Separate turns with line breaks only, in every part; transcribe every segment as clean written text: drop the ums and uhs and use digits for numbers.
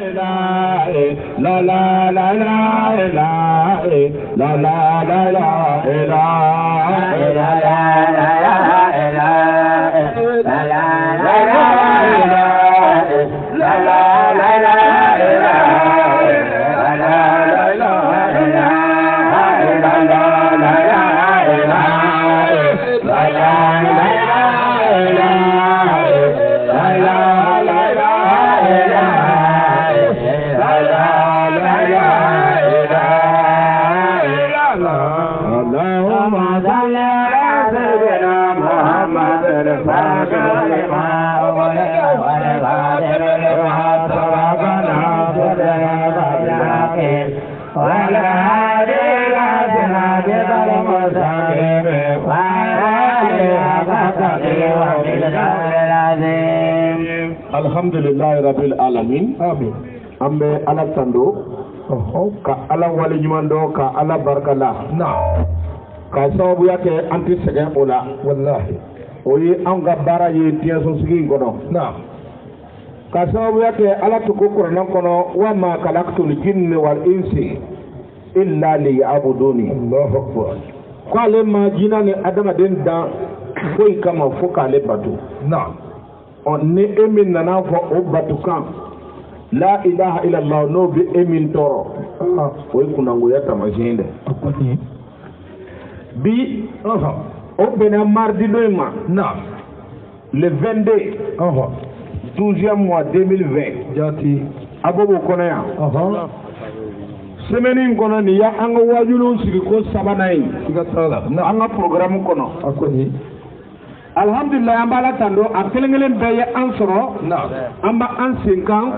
la la la la la Alhamdulillah Rabbil Alamin. Amin. Ambe ala tando. Ka ala wali nyumando ka ala barkala. Na. Ka sababu yake anti sege ola. Wallahi. Oyi anga bara ye tiya so sigi ngono. Na. Ka sababu yake ala to ko Qur'an kono wa ma khalaqtul jinni wal insi illa liya'buduni. Allahu akbar. Kwale ma jina ne adama den da koy kama foka le batu. Na. On ne emin nana fo o batukan la ilaha illallah no bi emin toro o kunango ya tamajinde bi o bena mardi doima na le 22 12e mois 2020 jati abobo kono ya semaine kono ni ya anga wajulu sigi ko sabanay siga sala na anga programme kono akoni alhamdulillah ambala tando akelengelen baye ansoro na amba ansinkan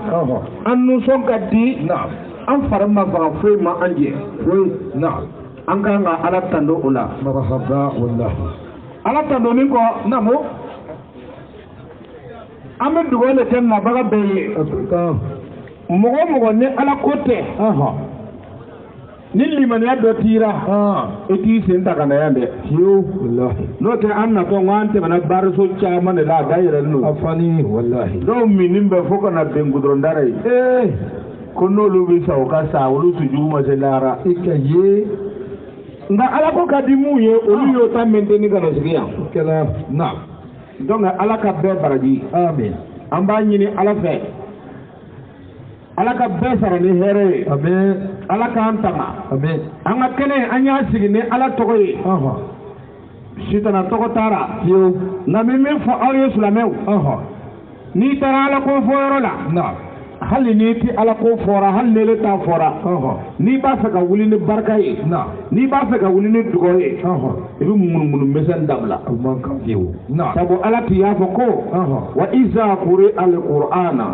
annu sonkati na an farma fara foi ma anje foi na an kan ga ala tando ula marhaba wallahi ala tando min ko namo ambe dugole ten na baga baye mogo ne ala kote ni limaniya dɔ tira i t'i sen ta ka na yan dɛ wallahi n'o tɛ an natɔ n an tɛmɛna baaraso caman de la a da yɛlɛlen don a fani wallahi dɔw minin bɛ fo ka na bɛn gudɔrɔndara ye ko n'olu bɛ sa o ka sa olu sujugu ma se lahara i ka ye nka ala ko ka di mun ye olu y'o ta maintenir ka na sigi yan kɛla na donc ala ka bɛɛ baraji amen an b'a ɲini ala fɛ ala ka bɛɛ sara ni hɛrɛ ye amen ala k'an tanga amen an ka kɛnɛ an y'a sigi ni ala tɔgɔ ye sitana tɔgɔ taara fiyewu nka min fɔ aw ye silamɛw n'i taara ala ko fɔ yɔrɔ la hali n'i ti ala ko fɔra hali n'ele t'a fɔra n'i b'a fɛ ka wuli ni barika ye n'i b'a fɛ ka wuli ni dugawu ye i bɛ munumunu misɛn dabila sabu ala t'i y'a fɔ ko wa iza kuri al-Qur'ana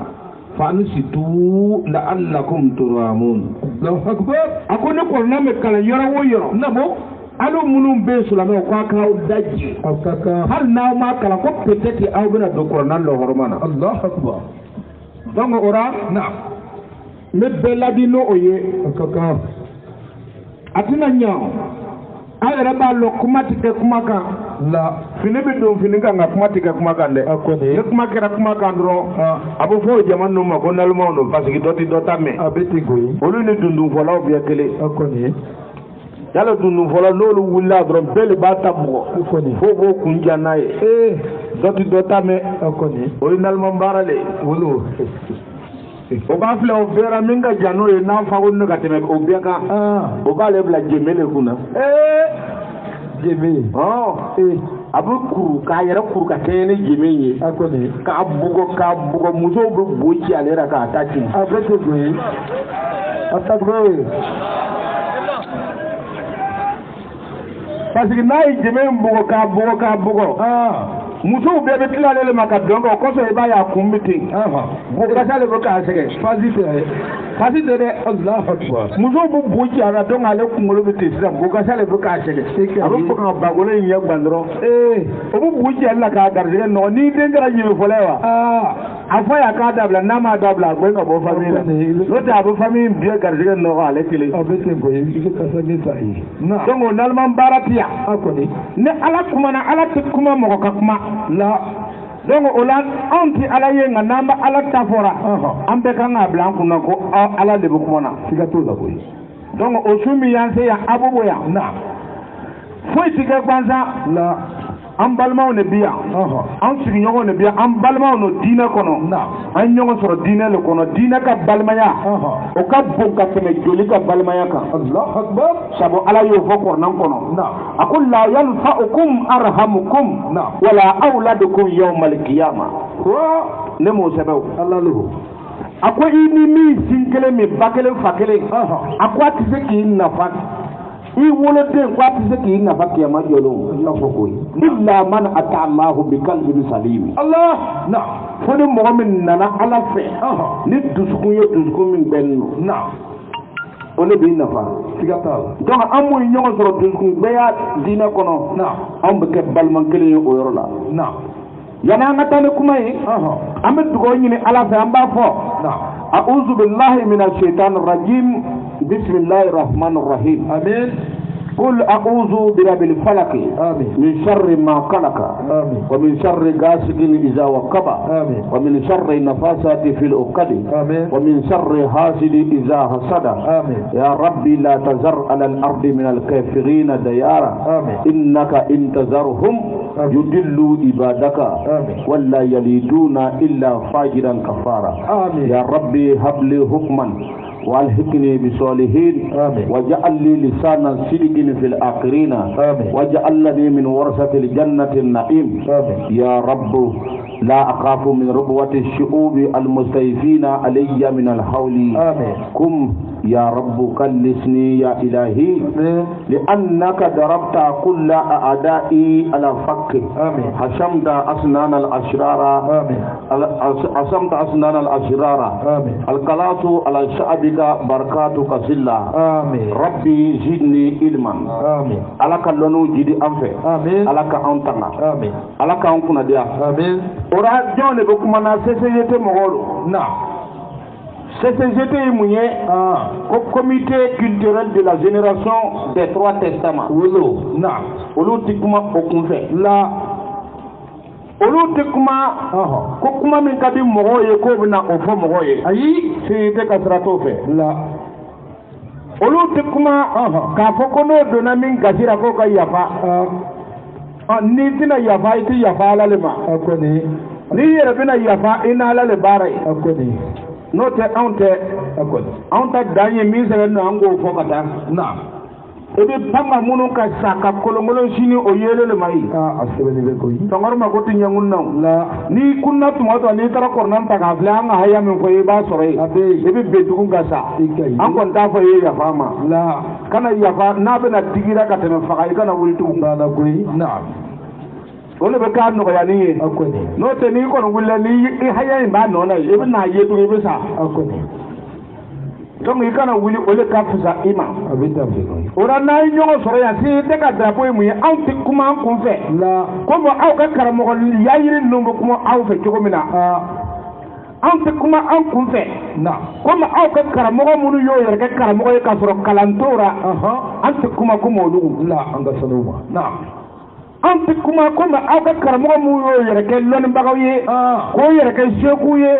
fansitu la'allakum turhamun. Allahu akbar. Ako ne Qur'an me kala yɔrɔ o yɔrɔ nabo alu minnu bɛ silamɛw k'a k'aw daji hali n'aw ma kalan ko peut-être aw bɛna don Qur'an lɔhɔrɔma na. Allahu akbar. Donc o la ne bɛɛ ladi n'o ye a tɛna ɲɛ a yɛrɛ b'a lɔ kuma tɛ kɛ kuma kan la fini bɛ don fini kan nka kuma tɛ kɛ kuma kan dɛ ni kuma kɛra kuma kan dɔrɔn a bɛ fɔ o jama ninnu ma ko nalimaw don parce que dɔ tɛ dɔ ta mɛn a bɛ ten koyi olu ni dundunfɔlaw bɛɛ kelen yala dundunfɔla n'olu wulila dɔrɔn bɛɛ de b'a ta bugɔ fo k'o kun ja n'a ye dɔ tɛ dɔ ta mɛn o ye nalima baara de ye o b'a filɛ o bɛɛra min ka jan n'o ye n'an fako ne ka tɛmɛ o bɛɛ kan o b'ale bila jɛmɛ de kunna jɛmɛ a bɛ kuru k'a yɛrɛ kuru ka kɛɲɛ ni jɛmɛ ye k'a bugɔ musow bɛ bo ci ale la k'a ta ci a bɛ tɛ bonya a ta bonya parce que n'a ye jɛmɛ in bugɔ k'a bugɔ musow bɛɛ bɛ tila ale ma ka dɔn kan o kɔsɔn i b'a ye a kun bɛ ten bugɔkasa de bɛ k'a sɛgɛn fasi tɛ dɛ musow bɛ bo ci a la donc ale kunkolo bɛ ten sisan bugɔkasa de bɛ k'a sɛgɛn a bɛ fɔ ka bagolo in ɲɛ gan dɔrɔn o bɛ bo ci ale la k'a garijɛgɛ nɔgɔ ni den kɛra ɲɛmɛ fɔlɔ ye wa a fɔ y'a k'a dabila n'a m'a dabila a bɛ ka bɔ famille la n'o tɛ a bɛ famille bɛɛ garijɛgɛ nɔgɔ ale kelen a bɛ ten koyi i bɛ kasa ni ta ye donc o nalima baara ti yan ni ala kumana ala tɛ kuma mɔgɔ ka kuma la donc o la anw ti ala ye nka n'an bɛ ala ta fɔra an bɛɛ kan k'a bila an kunna ko ala de bɛ kuma na siga t'o la koyi donc o su min y'an se yan a b'o yan na foyi ti kɛ gansan la an balimaw de bi yan an sigiɲɔgɔnw de bi yan an balimaw no diinɛ kɔnɔ an ɲɔgɔn sɔrɔ diinɛ le kɔnɔ diinɛ ka balimaya o ka bon ka tɛmɛ joli ka balimaya kan Allahu Akbar sabu ala y'o fɔ Kuranɛ kɔnɔ a ko la yanfa'ukum arhamukum wala awladukum yawmal qiyamah ne m'o sɛbɛn o a ko i ni min sin kelen min ba kelen fa kelen a ko a tɛ se k'i nafa i woloden ko a tɛ se k'i nafa kiyama jɔlon i n'a fɔ koyi illa man ata Allahu bi qalbin salim Allah na fo ni mɔgɔ min nana ala fɛ ni dusukun ye dusukun min bɛnnen don na o ne b'i nafa siga t'a la donc an m'o ɲɔgɔn sɔrɔ dusukun bɛɛ y'a diinɛ kɔnɔ na an bɛ kɛ balima kelen ye o yɔrɔ la na yani an ka taa ni kuma ye an bɛ dugawu ɲini ala fɛ an b'a fɔ a'udhu billahi minash shaitanir rajim bismillahir rahmanir rahim amin قل أعوذ برب الفلق من شر ما خلق ومن شر غاسق إذا وقب ومن شر النفاثات في العقد ومن شر حاسد إذا حسد يا ربي لا تذر على الأرض من الكافرين ديارا إنك إن تذرهم يضلوا عبادك ولا يلدون إلا فاجرا كفارا يا ربي هب لي حكما والحقني بصالحين واجعل لي لسانا صدق في الآخرين واجعلني من ورثة الجنة النعيم يا رب لا أخاف من ربوة الشعوب المستيفين علي من الحول كم يا رب كلسني يا إلهي لأنك ضربت كل أعدائي على فك حشمت أسنان الأشرار حشمت أسنان الأشرار القلاة على شعبك بركاتك سلا ربي زدني علما على كلونو جدي أنفه على كأنتنا على كأنكنا ديا ora jone be kuma na CCGT mogolo na CCGT munye ko comité culturel de la génération des trois testaments wolo na olu tikuma okunfe la olu tikuma ko kuma min kadi mogo ye ko bina ofo mogo ye ayi CCGT kasrato fe la olu tikuma ka foko no dona min gasira ko ka yafa ni tina yafa iti yafa ala le ma akoni ni yere bina yafa ina ala le bare akoni no te ante akoni anta danye mi se no ango fokata na ebe pamba munu ka saka kolongolo shini o yele le mai asebeni be koyi tongor ma ko tinya ngunna la ni kunna tumato ni tara kornan ta ka fla nga haya min ko e ba sore ebe be dugun ga sa an kon ta fa ye yafa ma la kana yafa na be na tigira ka teme fa ay kana wultu ngana koyi na wala be ka no ya ni akoni no te ni ko wulla ni haya ba no na ebe na yetu ebe sa akoni donc i kana wuli ole ka fusa ima abita be ora na ñogo soro ya si de ka drapeau mu aw ti kuma an kun fe la comme aw ka karamo ya yiri nombo kuma aw fe jogo mina an ti kuma an kun fe na comme aw ka karamo munu yo yere ka karamo ka soro kalantora an ti kuma kuma olugu la an ga sanuma na an ti kuma kuma aw ka karamɔgɔ mu yo yɛrɛ kɛ lɔnnibagaw ye k'o yɛrɛ kɛ seku ye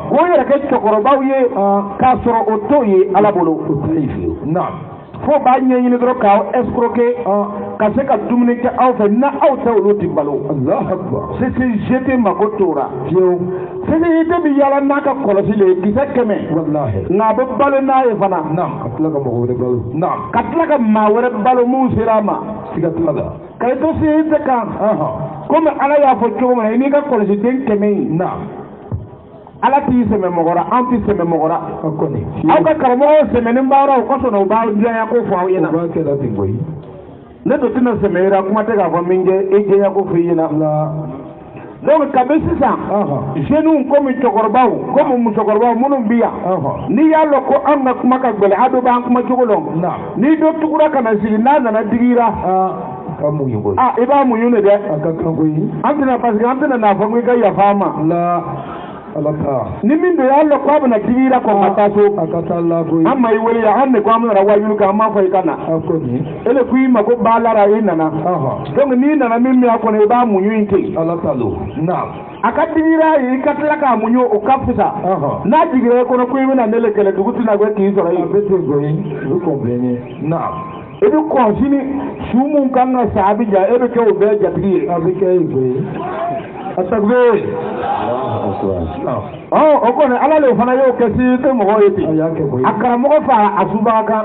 k'o yɛrɛ kɛ cɛkɔrɔbaw ye k'a sɔrɔ o t'o ye ala bolo o tɛ fiyewu fo b'a ɲɛɲini dɔrɔn k'aw escroquer ka se ka dumuni kɛ aw fɛ na aw tɛ olu ti balo CCGT mako t'ora fiyewu CCGT bɛ yaala n'a ka kɔlɔsi le ye kisɛ 100 nka a bɛ balo n'a ye fana ka tila ka mɔgɔ wɛrɛ balo ka tila ka maa wɛrɛ balo mun sera a ma siga tila la kay to CCGT kan comme ala y'a fɔ cogo min na i n'i ka kɔlɔsi den 100 na ala t'i sɛmɛ mɔgɔ la an t'i sɛmɛ mɔgɔ la aw ka karamɔgɔw sɛmɛni baara o kosɔn u b'a diɲɛ ko fɔ aw ɲɛna ne do tɛna sɛmɛ yira kuma tɛ k'a fɔ min kɛ e diɲɛ ko fɔ i ɲɛna donc kabi sisan jeunes komi cɛkɔrɔbaw komi musokɔrɔbaw minnu bi yan n'i y'a lɔn ko an ka kuma ka gɛlɛn a dɔ b'an kuma cogo lɔn n'i dɔ tugura ka na sigi n'a nana digira i b'a muɲu de dɛ an tɛna parce que an tɛna n'a fɔ ko i ka yafa ma ni min do y'a lɔn ko a bɛna digira kɔn ka taa so an ma i wele yan an de ko an bɛna wajulu kɛ an m'a fɔ i ka na e de ko i ma ko baalara i nana donc n'i nana min min a kɔnɔ i b'a muɲu in ten akadira yi katla ka munyo o kafisa na jigire ko no ko yina nele kele duguti na gwe ki soro yi bete goyi vous comprenez na ebi konsini sumu kanga sabi ja ebe ke o be jatri abike yi atagbe o ko ne ala le fana yo kesi ke mo yiti akara mo fa asuba kan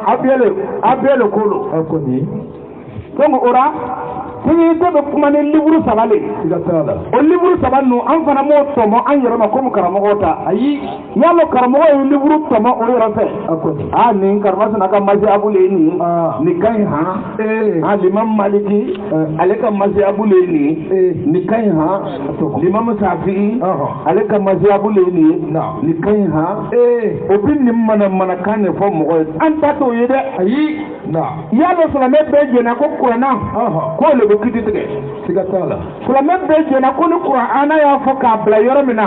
abele kolo ko ni ko ora kuni ko be kuma ne liburu sabale o liburu sabanu an fana mo tomo an yero ma ko mo karamo ta ayi yalo karamo o liburu tomo o yero fe ni karama na ka maji abule ni kai ha limam maliki aleka maji abule ni kai ha limam safi aleka maji abule ni kai ha o bin ni mana kan ne fo mo an ta to yede ayi yalo sala me beje na ko kurana ko le kiti tige sigatala kula mebbe je na ko ni qur'ana ya foka bla yoromina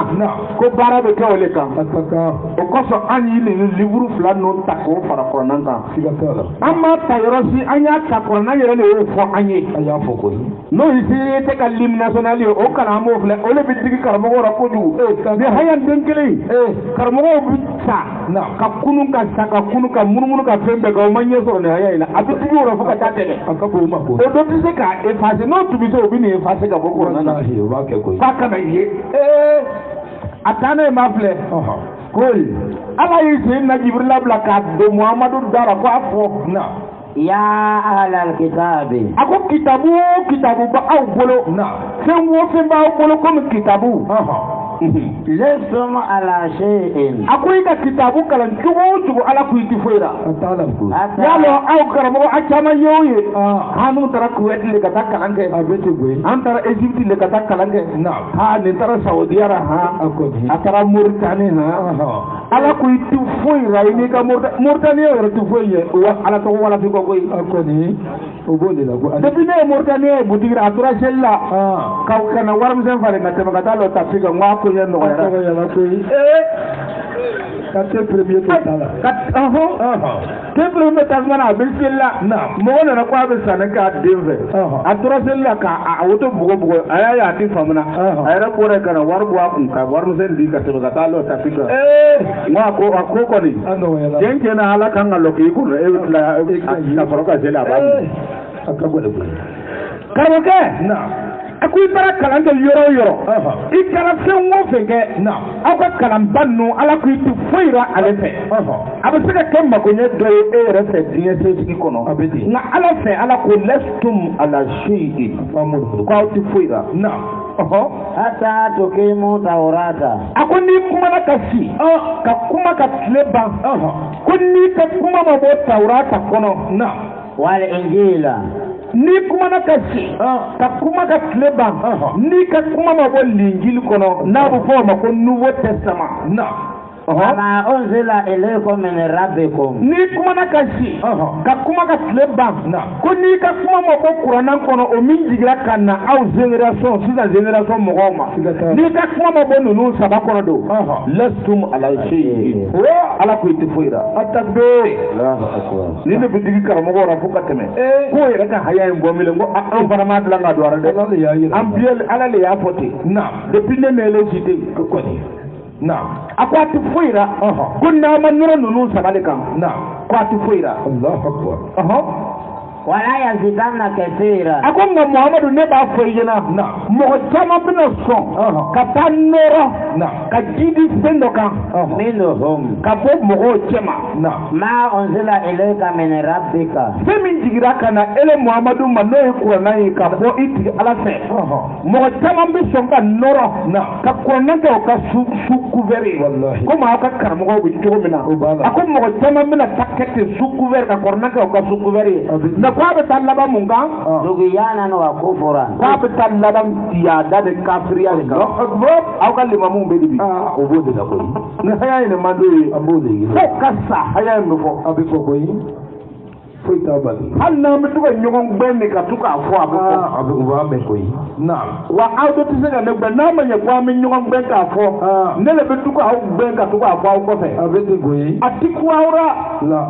ko bara be kawle kan ataka o ko so ani ni liburu flan no tako fara qur'ana kan sigatala amma tayrosi anya ta qur'ana yere le fo anyi aya fo ko no isi te kalim national o kala mo fle o le bidigi karamo ko rakodu be hayan denkele karamo bi sa ka kunu ka saka kunu ka munumunu ka fembe ga manye so ne hayina abiti yo ro foka tatele akako ma ko o do tise ka fase no to be so bi ni fase ka boko na hi o ba ke ko paka na ye atane mafle kol ala yi na jibril abla ka do muhammadu dara ko afo na ya ahlal kitabi ako kitabu ba aw bolo na semwo ba aw bolo ko kitabu lesum ala shay'in akoy ka kitabu kalan tugo ala ku itifoira yalo aw karamo akama yoye hanu tara kuwait le kata kalange abete boy antara egypt le kata kalange ha ni tara saudi ara ha atara mauritanie ha ala ku itifoira ni ka mauritanie ora tifoye ala to wala fi ko koy akoni o bole la ko depuis ne mauritanie budigra atura sella ka kana waram sen fare na tema kata lo tafika ngwa ko yen no ya kate premier tala ke premier tasmana bisilla na mo na ko abin sanaka denve atura sella ka a woto bugo aya ya ti famna ayra ko re kana warbu akun ka warnu sen di ka tema kata lo tafika ngwa ko ni jenke na hala kan lo ki ko la ka faroka sella ba akabo de karoke na akui bara kalange yoro ikara fenwo fenge na aka kalambanno ala ku itu foira alefe abisika kemba konye do refe diye sesi kono na ala fe ala ku lestum ala shay'i amur ko itu foira na hata tukimu taurata akuni kuma na kasi ka kuma ka tleba kunni ka kuma mabo taurata kono na wal injila ni kuma na kasi ka kuma ka tleba ni ka kuma mabo linjil kono na bu fo ma ko nouveau testament na ama unzila ilaykum min rabbikum ni kuma na kasi ka kuma ka tleba na ko ni ka kuma mabo qur'an kono o min jigra kana au generation mo goma ni ka kuma mabo nunu saba kono do lastum ala shay'in ala ko itifoira atakbe Allahu akbar ni ne bidigi karamo go rafu kateme ko yere ka haya en bomile ngo an fara ma dala ngado ara de am biel ala le ya foti na depuis ne mele cité ko ni na akwati foira kunna man nunu sabale kan na kwati foira Allahu akbar wala yazidanna kathira akonga muhammadu ne ba foyena na mo chama bina son ka tanoro na ka jidi sendo kan minhum ka bo mo chema na ma unzila ilayka min rabbika semin jigira kana ele muhammadu mano ko na ka bo iti ala fe mo chama bi son ka noro na ka ko na ka su couvert wallahi ko ma ka karmo ko bi to mina akon mo chama mina takete su couvert ka ko na ka su couvert na kwa talaba munga dugiyana no akufura kwa talaba tiada de kafiriya de ka aw kalima mun be dibi o bode da ko ne haya ne mando abode ko kasa haya no fo abi ko ko yi fo tabal hal na mi tuga nyogon gbenni ka tuka fo abu wa me ko yi na wa awdo tisega ne gbe na ma ye kwa mi nyogon gben ka fo ne le be tuka aw gben ka tuka fo ko fe abede ko yi atiku awra la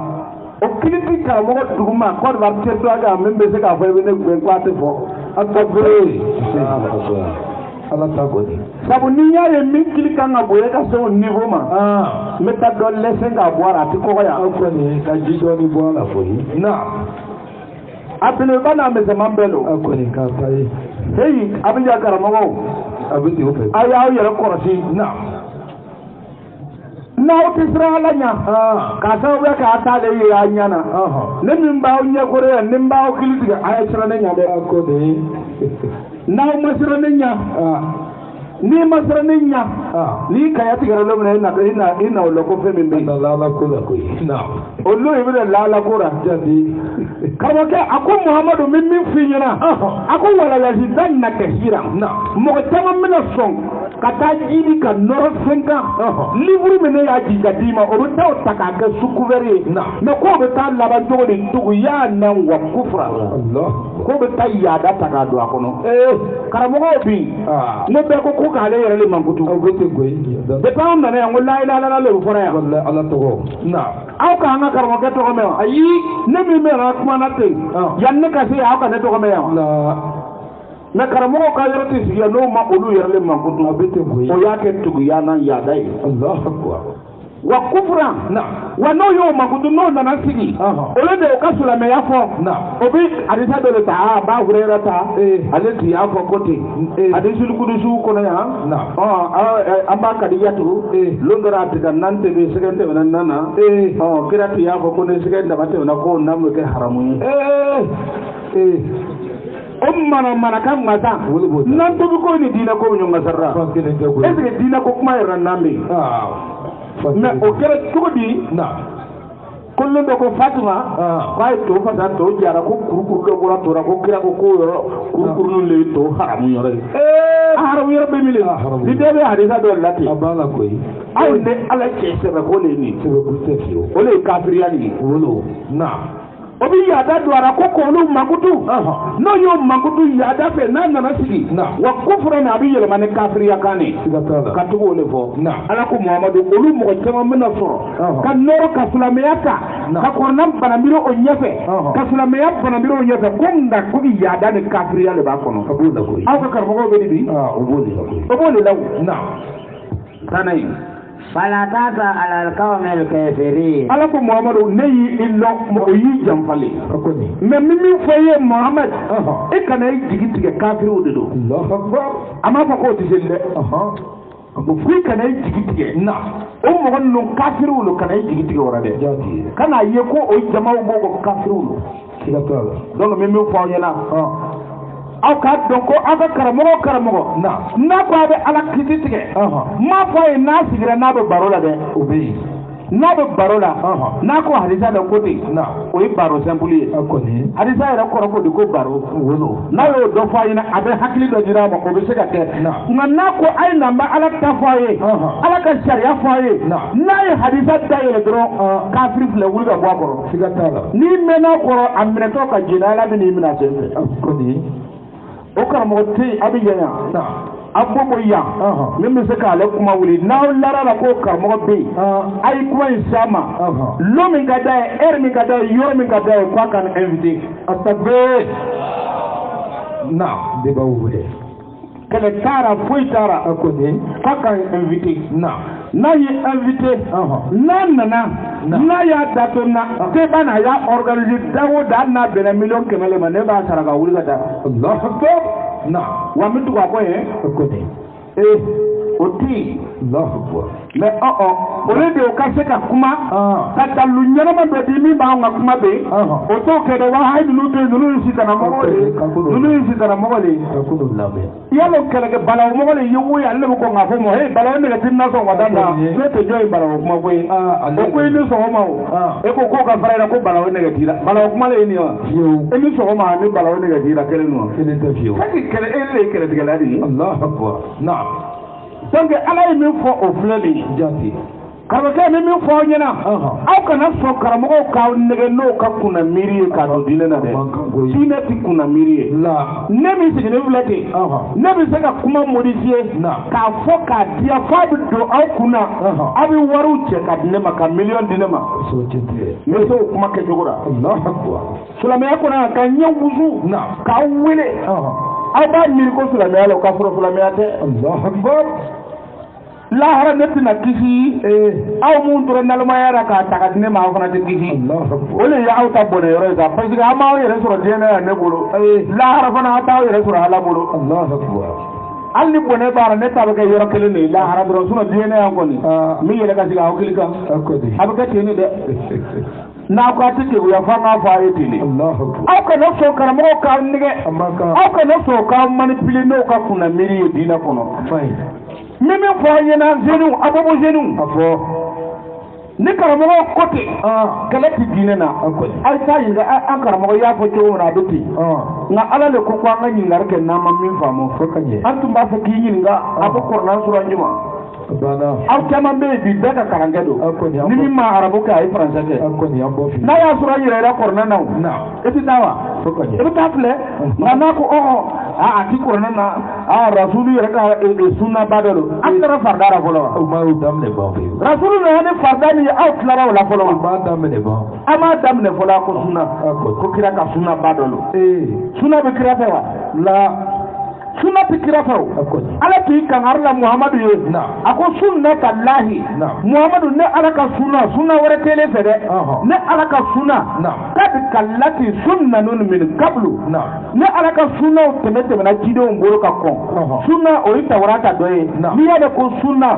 o kiliti ka mo duguma ko ba teto aga membe se ka fo ne gbe kwa te fo atabe ala ta ko ni sabu ni y'a ye min kili kan ka bonya ka se o niveau ma n bɛ taa dɔ lɛsɛn ka bɔ a la a tɛ kɔgɔ yan.
aw kɔni ka ji dɔɔni bɔ a la koyi.
a belebeleba n'a misɛnman bɛɛ don.
aw kɔni k'a ta ye.
heyi a bɛ diya karamɔgɔw.
a bɛ ten o fɛ.
a y'aw yɛrɛ kɔlɔsi. n'aw tɛ siran ala ɲɛ. k'a sababu kɛ k'a t'ale ye a ɲɛ na. ne min b'aw ɲɛkɔrɔ yan ni n b'aw kili tigɛ a ye siran ne ɲɛ dɛ.
a ko de.
n'aw ma siran ne ɲɛ. n'i ma siran ne ɲɛ. n'i kaya tigɛra don min na i na o la ko fɛn min bɛ yen.
laala ko la koyi.
o don i bɛna laala ko la.
jaabi.
karamɔgɔkɛ a ko muhamadu min min f'i ɲɛna. a ko walalasi da na kɛ hira. mɔgɔ caman bɛna sɔn ka taa jiri ka nɔrɔ fɛn kan. livuru min ne y'a ji ka d'i ma o bɛ taa o ta k'a kɛ sukuvɛri ye. mɛ k'o bɛ taa laban cogo di tugu y'a na wa kufra. k'o bɛ taa yaada ta k'a don a kɔnɔ. karamɔgɔw bi ne bɛɛ ko k'ale yɛrɛ le mankutu.
aw bɛ ten koyi.
depuis anw nana yan ko la ilaha illallah le fɔra yan.
walahi ala tɔgɔ.
aw k'an ka karamɔgɔkɛ tɔgɔ mɛn wa. ayi ne min bɛ yan kuma na ten. yan ne ka se yan aw ka ne tɔgɔ mɛn yan wa. mɛ karamɔgɔw ka yɔrɔ tɛ sigi yan n'o ma olu yɛrɛ le mankutu.
a bɛ ten koyi.
o y'a kɛ tuguya na yaada ye.
alahu akbar.
wa kufura. wa n'o y'o mankutu n'o nana sigi. olu de y'o ka silamɛya fɔ. o bɛ hadisa dɔ de ta a b'a hurera ta. ale tun y'a fɔ ko ten. hadisul kudusiw kɔnɔ yan. an b'a kadiya turu. lon dɔra a tigɛ nan tɛmɛ sɛgɛn tɛmɛna nan na. kira tun y'a fɔ ko ni sɛgɛn dama tɛmɛna ko nan bɛ kɛ haramu ye. o manakan masa nan tobi ko ni diinɛ ko ɲɔgɔn sarra. est ce que diinɛ ko kuma yɛrɛ nan bɛ yen. mɛ o kɛra cogo di. kolon dɔ ko Fatima k'a ye to fasa to jara ko kurukuru dɔ bɔra to la ko kira ko yɔrɔ kurukuru le to haramu yɔrɔ ye. a haramu yɔrɔ bɛ min ni bɛɛ bɛ hadisa dɔ la ten.
a b'a la koyi.
aw ni ala cɛ sɛbɛ ko le ye nin.
sɛbɛ ko tɛ fiyewu.
o le ye kafiriya nin ye.
wolo.
o bɛ yaada don a la ko k'olu mankutu. n'o y'o mankutu yaada fɛ n'a nana sigi. wa kufura nin a bɛ yɛlɛma ni kafiriya kan de. ka tugu o de fɔ. ala ko muhamadu olu mɔgɔ caman bɛna sɔrɔ. ka nɔrɔ ka silamɛya ta. ka kɔrɔna banabiri o ɲɛfɛ. ka silamɛya banabiri o ɲɛfɛ ko nka ko yaada ni kafiriya de b'a kɔnɔ.
a b'o la koyi.
aw ka karamɔgɔw bɛ nin bi.
o b'o de la koyi.
o b'o de la o. kana ye.
fala tasa ala alqawmi alkafirin. ala
ko muhamadu ne y'i lɔ o y'i janfale. mɛ min fɔ i ye muhamadu. e kana i jigi tigɛ kafiriw de don. a m'a fɔ k'o tɛ se dɛ. fo i kana i jigi tigɛ. o mɔgɔ ninnu kafiriw don kana i jigi tigɛ o la dɛ. kana ye ko o jamaw b'o ko kafiriw don. donc min fɔ aw ɲɛna. aw k'a dɔn ko aw ka karamɔgɔ n'a ko a bɛ ala kisi tigɛ. m'a fɔ a ye n'a sigira n'a bɛ baro la dɛ. o bɛ yen. n'a bɛ baro la. n'a ko hadisa dɔ ko ten. o ye baro simple ye. hadisa yɛrɛ kɔrɔ ko de ko baro. n'a y'o dɔ fɔ a ɲɛna a bɛ hakili dɔ jira a ma o bɛ se ka kɛ. nka n'a ko a ye na n bɛ ala ta fɔ a ye. ala ka sariya fɔ a ye. n'a ye hadisa dayɛlɛ dɔrɔn kafiri filɛ wuli ka bɔ a kɔrɔ. n'i mɛnna kɔrɔ a minɛtɔ ka jɛnɛ ala bɛ n'i minɛ sen fɛ. o karamɔgɔ tɛ yen a bɛ yan yan. a ko ko yan. min bɛ se k'ale kuma wuli n'aw lara la ko karamɔgɔ bɛ yen. a ye kuma in s'a ma. lon min ka d'a ye heure min ka d'a ye yɔrɔ min ka d'a ye k'a ka nin invité. a sabe.
de b'aw wele.
kɛlɛ taara foyi taara. k'a ka invité. n'a ye invité. n'a nana. n'a y'a dato na. k'e b'a na a y'a organiser da o da n'a bɛnna miliyɔn 100 ma ne b'a sara ka wuli ka taa. wa n bɛ tugu a kɔ ye. o tɛ yen. mɛ olu de o ka se ka kuma. ka dalu ɲɛnama dɔ di min b'anw ka kuma bɛ. o t'o kɛ dɛ wa hali ninnu to yen ninnu ye sitanamɔgɔ de ye. ninnu ye sitanamɔgɔ de ye. yalo kɛlɛkɛ balawumɔgɔ de ye wo ye ale de bɛ kɔn k'a fɔ ma he balawu nɛgɛ ti na sɔn ka da la ne tɛ jɔ ye balawu kuma ko ye. o ko i ni sɔgɔma o. e ko k'o ka fara i la ko balawu nɛgɛ t'i la balawu kuma le ye nin ye wa. e ni sɔgɔma ni balawu nɛgɛ t'i la kelen don wa. kelen tɛ fiyewu. kɛlɛ e de ye kɛlɛtigɛla de ye. donc ala ye min fɔ o filɛ de ye. karamɔgɔkɛ bɛ min fɔ aw ɲɛna. aw kana sɔn karamɔgɔw k'aw nɛgɛ n'o ka kunna miiri ye k'a don diinɛ na dɛ. diinɛ tɛ kunna miiri ye. ne min sigilen filɛ ten. ne bɛ se ka kuma modifier k'a fɔ k'a diya f'a bɛ don aw kunna. aw bɛ wariw cɛ ka di ne ma ka miliyɔn di ne ma. n bɛ se o kuma kɛcogo la. silamɛya kɔnɔ ka ɲɛ wusu k'aw wele. aba mi ko silamɛya la ka fɔlɔ silamɛya tɛ Allahu akbar lahara ne tɛna kisi aw mun tora nalimaya la k'a ta ka di ne ma aw fana tɛ kisi o le ye aw ta bɔnɛ yɔrɔ ye sa parce que an b'aw yɛrɛ sɔrɔ diɲɛ na yan ne bolo lahara fana an t'aw yɛrɛ sɔrɔ Ala bolo Allahu akbar hali ni bɔnɛ b'a la ne ta bɛ kɛ yɔrɔ kelen de ye lahara dɔrɔn sinon diɲɛ na yan kɔni min yɛlɛ ka sigi aw kili kan a bɛ kɛ ten de dɛ n'a ko a tɛ keguya fo an k'a fɔ a ye ten de aw kana sɔn karamɔgɔw k'aw nɛgɛ aw kana sɔn k'aw manipuler n'o ka kunna miiri ye diinɛ kɔnɔ min fɔ aw ɲɛna zeniw a bɔ zeniw a fɔ ni karamɔgɔ ko ten kɛlɛ tɛ diinɛ na ayi t'a ɲininka an karamɔgɔ y'a fɔ cogo min na a bɛ ten nka Ala le ko an ka ɲininkali kɛ n'an ma min faamu an tun b'a fɔ k'i ɲininka a bɛ kɔrɔnan sura ɲuman aw caman bɛ yen bi bɛɛ ka kalankɛ don ni min ma arabu kɛ a ye faransɛ kɛ n'a y'a sɔrɔ yɛrɛ yɛrɛ kɔrɔnan na i tɛ taa wa i bɛ taa filɛ nka n'a ko a ti kɔrɔnan na rasulu yɛrɛ ka sunnaba dɔ don an taara farida la fɔlɔ wa rasulu nana ni farida ni aw tilara o la fɔlɔ wa an m'a daminɛ fɔlɔ ko sunna ko kira ka sunnaba dɔ don sunna bɛ kira fɛ wa sunna tɛ kira fɛ o Ala k'i kangari la Muhamadu ye a ko sunnata lahi Muhamadu ne Ala ka sunna wɛrɛ tɛ ne fɛ dɛ ne Ala ka sunna kadi kallati sunnanun min qablu ne Ala ka sunnaw tɛmɛna cidenw bolo ka kɔn sunna o ye Tawurata dɔ ye n'i y'a dɔn ko sunna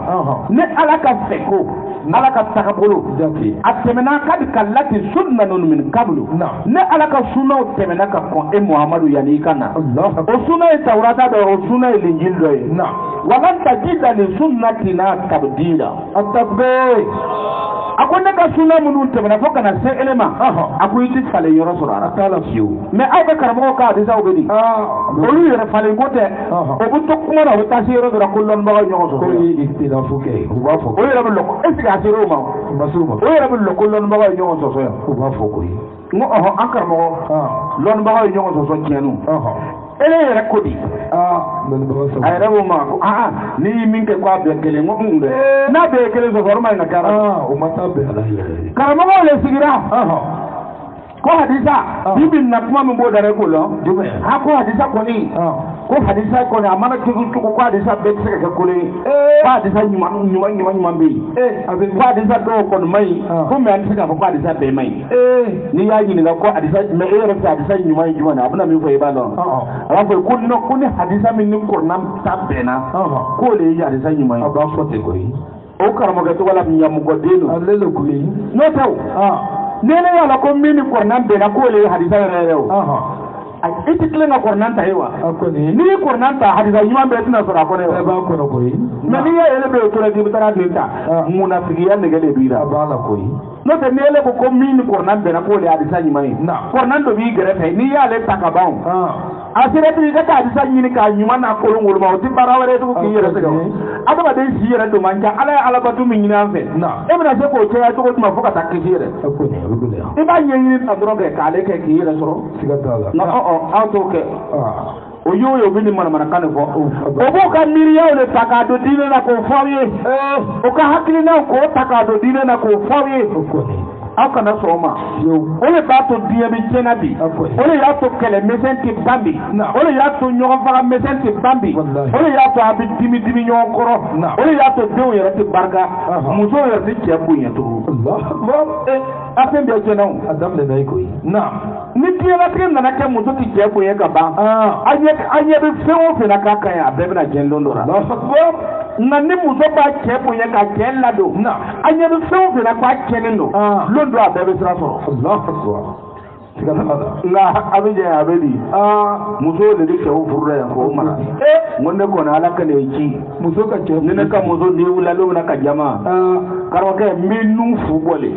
ne Ala ka fɛ ko Ala ka tagabolo a tɛmɛna kadi kallati sunnanun min qablu ne Ala ka sunnaw tɛmɛna ka kɔn e Muhamadu yanni i ka na o sunna ye Tawurata o sunna ye Linjil dɔ ye walan tajida li sunnatina tabdila a ko ne ka sunna minnu tɛmɛna fo kana se ele ma a ko i tɛ falen yɔrɔ sɔrɔ a t'a la fiyewu mais aw bɛ karamɔgɔw ka hadisaw bɛ di olu yɛrɛ falen ko tɛ o bɛ to kuma na o bɛ taa se yɔrɔ dɔ la ko lɔnnibagaw ɲɔgɔn sɔrɔ u b'a fɔ o yɛrɛ bɛ lɔkɔ est ce que a sera o ma o yɛrɛ bɛ lɔ ko lɔnnibagaw ye ɲɔgɔn sɔsɔ yan u b'a fɔ koyi n ko an karamɔgɔ lɔnnibagaw ye ɲɔgɔn sɔsɔ tiɲɛnu ele yɛrɛ ko di a yɛrɛ b'o ma ko n'i y'i min kɛ ko a bɛɛ kelen n ko dɛ n'a bɛɛ ye kelen sɔsɔ o ma ɲi ka kɛra o ma taa bɛɛ ala yɛrɛ karamɔgɔw le sigira ko hadisa bibi na kuma min b'o dara ko lɔ ko hadisa kɔni ko hadisa kɔni a mana cogo cogo ko hadisa bɛɛ tɛ se ka kɛ kolo ye ko hadisa ɲuman bɛ yen ko hadisa dɔw kɔni ma ɲi ko mais an tɛ se k'a fɔ ko hadisa bɛɛ ma ɲi n'i y'a ɲininka ko hadisa mais e yɛrɛ fɛ hadisa ɲuman ye jumɛn na a bɛna min fɔ i b'a dɔn a b'a fɔ ko non ko ni hadisa min ni kɔrɔna ta bɛnna k'o de ye hadisa ɲuman ye a b'a fɔ ten koyi o karamɔgɔ tɔgɔ la ɲamɔgɔden don ale le koyi n'o tɛ o ne y'a la ko min ni kɔrɔnan bɛnna k'o de ye hadisa yɛrɛ o i tɛ tilen ka kɔrɔnan ta ye wa n'i ye kɔrɔnan ta hadisa ɲuman bɛɛ tɛna sɔrɔ a kɔnɔ ye b'a kɔnɔ koyi mais n'i y'a yɛlɛ bɛ o tora k'i bɛ taa den ta munafigiya nɛgɛ de b'i la a b'a la koyi n'o tɛ n'i yɛlɛ ko min ni kɔrɔnan bɛnna k'o de ye hadisa ɲuman ye kɔrɔnan dɔ b'i gɛrɛfɛ n'i y'ale ta ka ban a sera bi i ka taa hadisa ɲini k'a ɲuman n'a kolon woloma o tɛ baara wɛrɛ ye tugun k'i yɛrɛ sɛgɛn adamaden si yɛrɛ don man ca Ala ye alabato min ɲini an fɛ e bɛna se k'o caya cogo jumɛn fo ka taa kisi yɛrɛ i b'a ɲɛɲini ta dɔrɔn kɛ k'ale kɛ k'i yɛrɛ sɔrɔ aw t'o kɛ o y'o ye o bɛ nin manamanakan de fɔ o b'o ka miiriyaw de ta k'a don diinɛ na k'o fɔ aw ye o ka hakilinaw k'o ta k'a don diinɛ na k'o fɔ aw ye aw kana sɔn o ma o de b'a to diɲɛ bɛ tiɲɛna bi o de y'a to kɛlɛ misɛn tɛ ban bi o de y'a to ɲɔgɔn faga misɛn tɛ ban bi o de y'a to a bɛ dimi dimi ɲɔgɔn kɔrɔ o de y'a to denw yɛrɛ tɛ barika musow yɛrɛ tɛ cɛ bonya tugun a fɛn bɛɛ tiɲɛna o a daminɛna i koyi ni diɲɛlatigɛ nana kɛ muso tɛ cɛ bonya ka ban a ɲɛ bɛ fɛn o fɛn na k'a ka ɲi a bɛɛ bɛna diɲɛ don dɔ la nka ni muso b'a cɛ bonya ka cɛ ladon a ɲɛ bɛ fɛn o fɛn na k'a cɛnnen don don a bɛɛ bɛ sira sɔrɔ nka a bɛ jɛ a bɛ di muso de bɛ cɛw furu la yan k'o mara n ko ne kɔni Ala ka ne ci muso ka cɛ ni ne ka muso ni wulila n'o bɛna ka jama karamɔgɔkɛ n bɛ nun fu bɔlen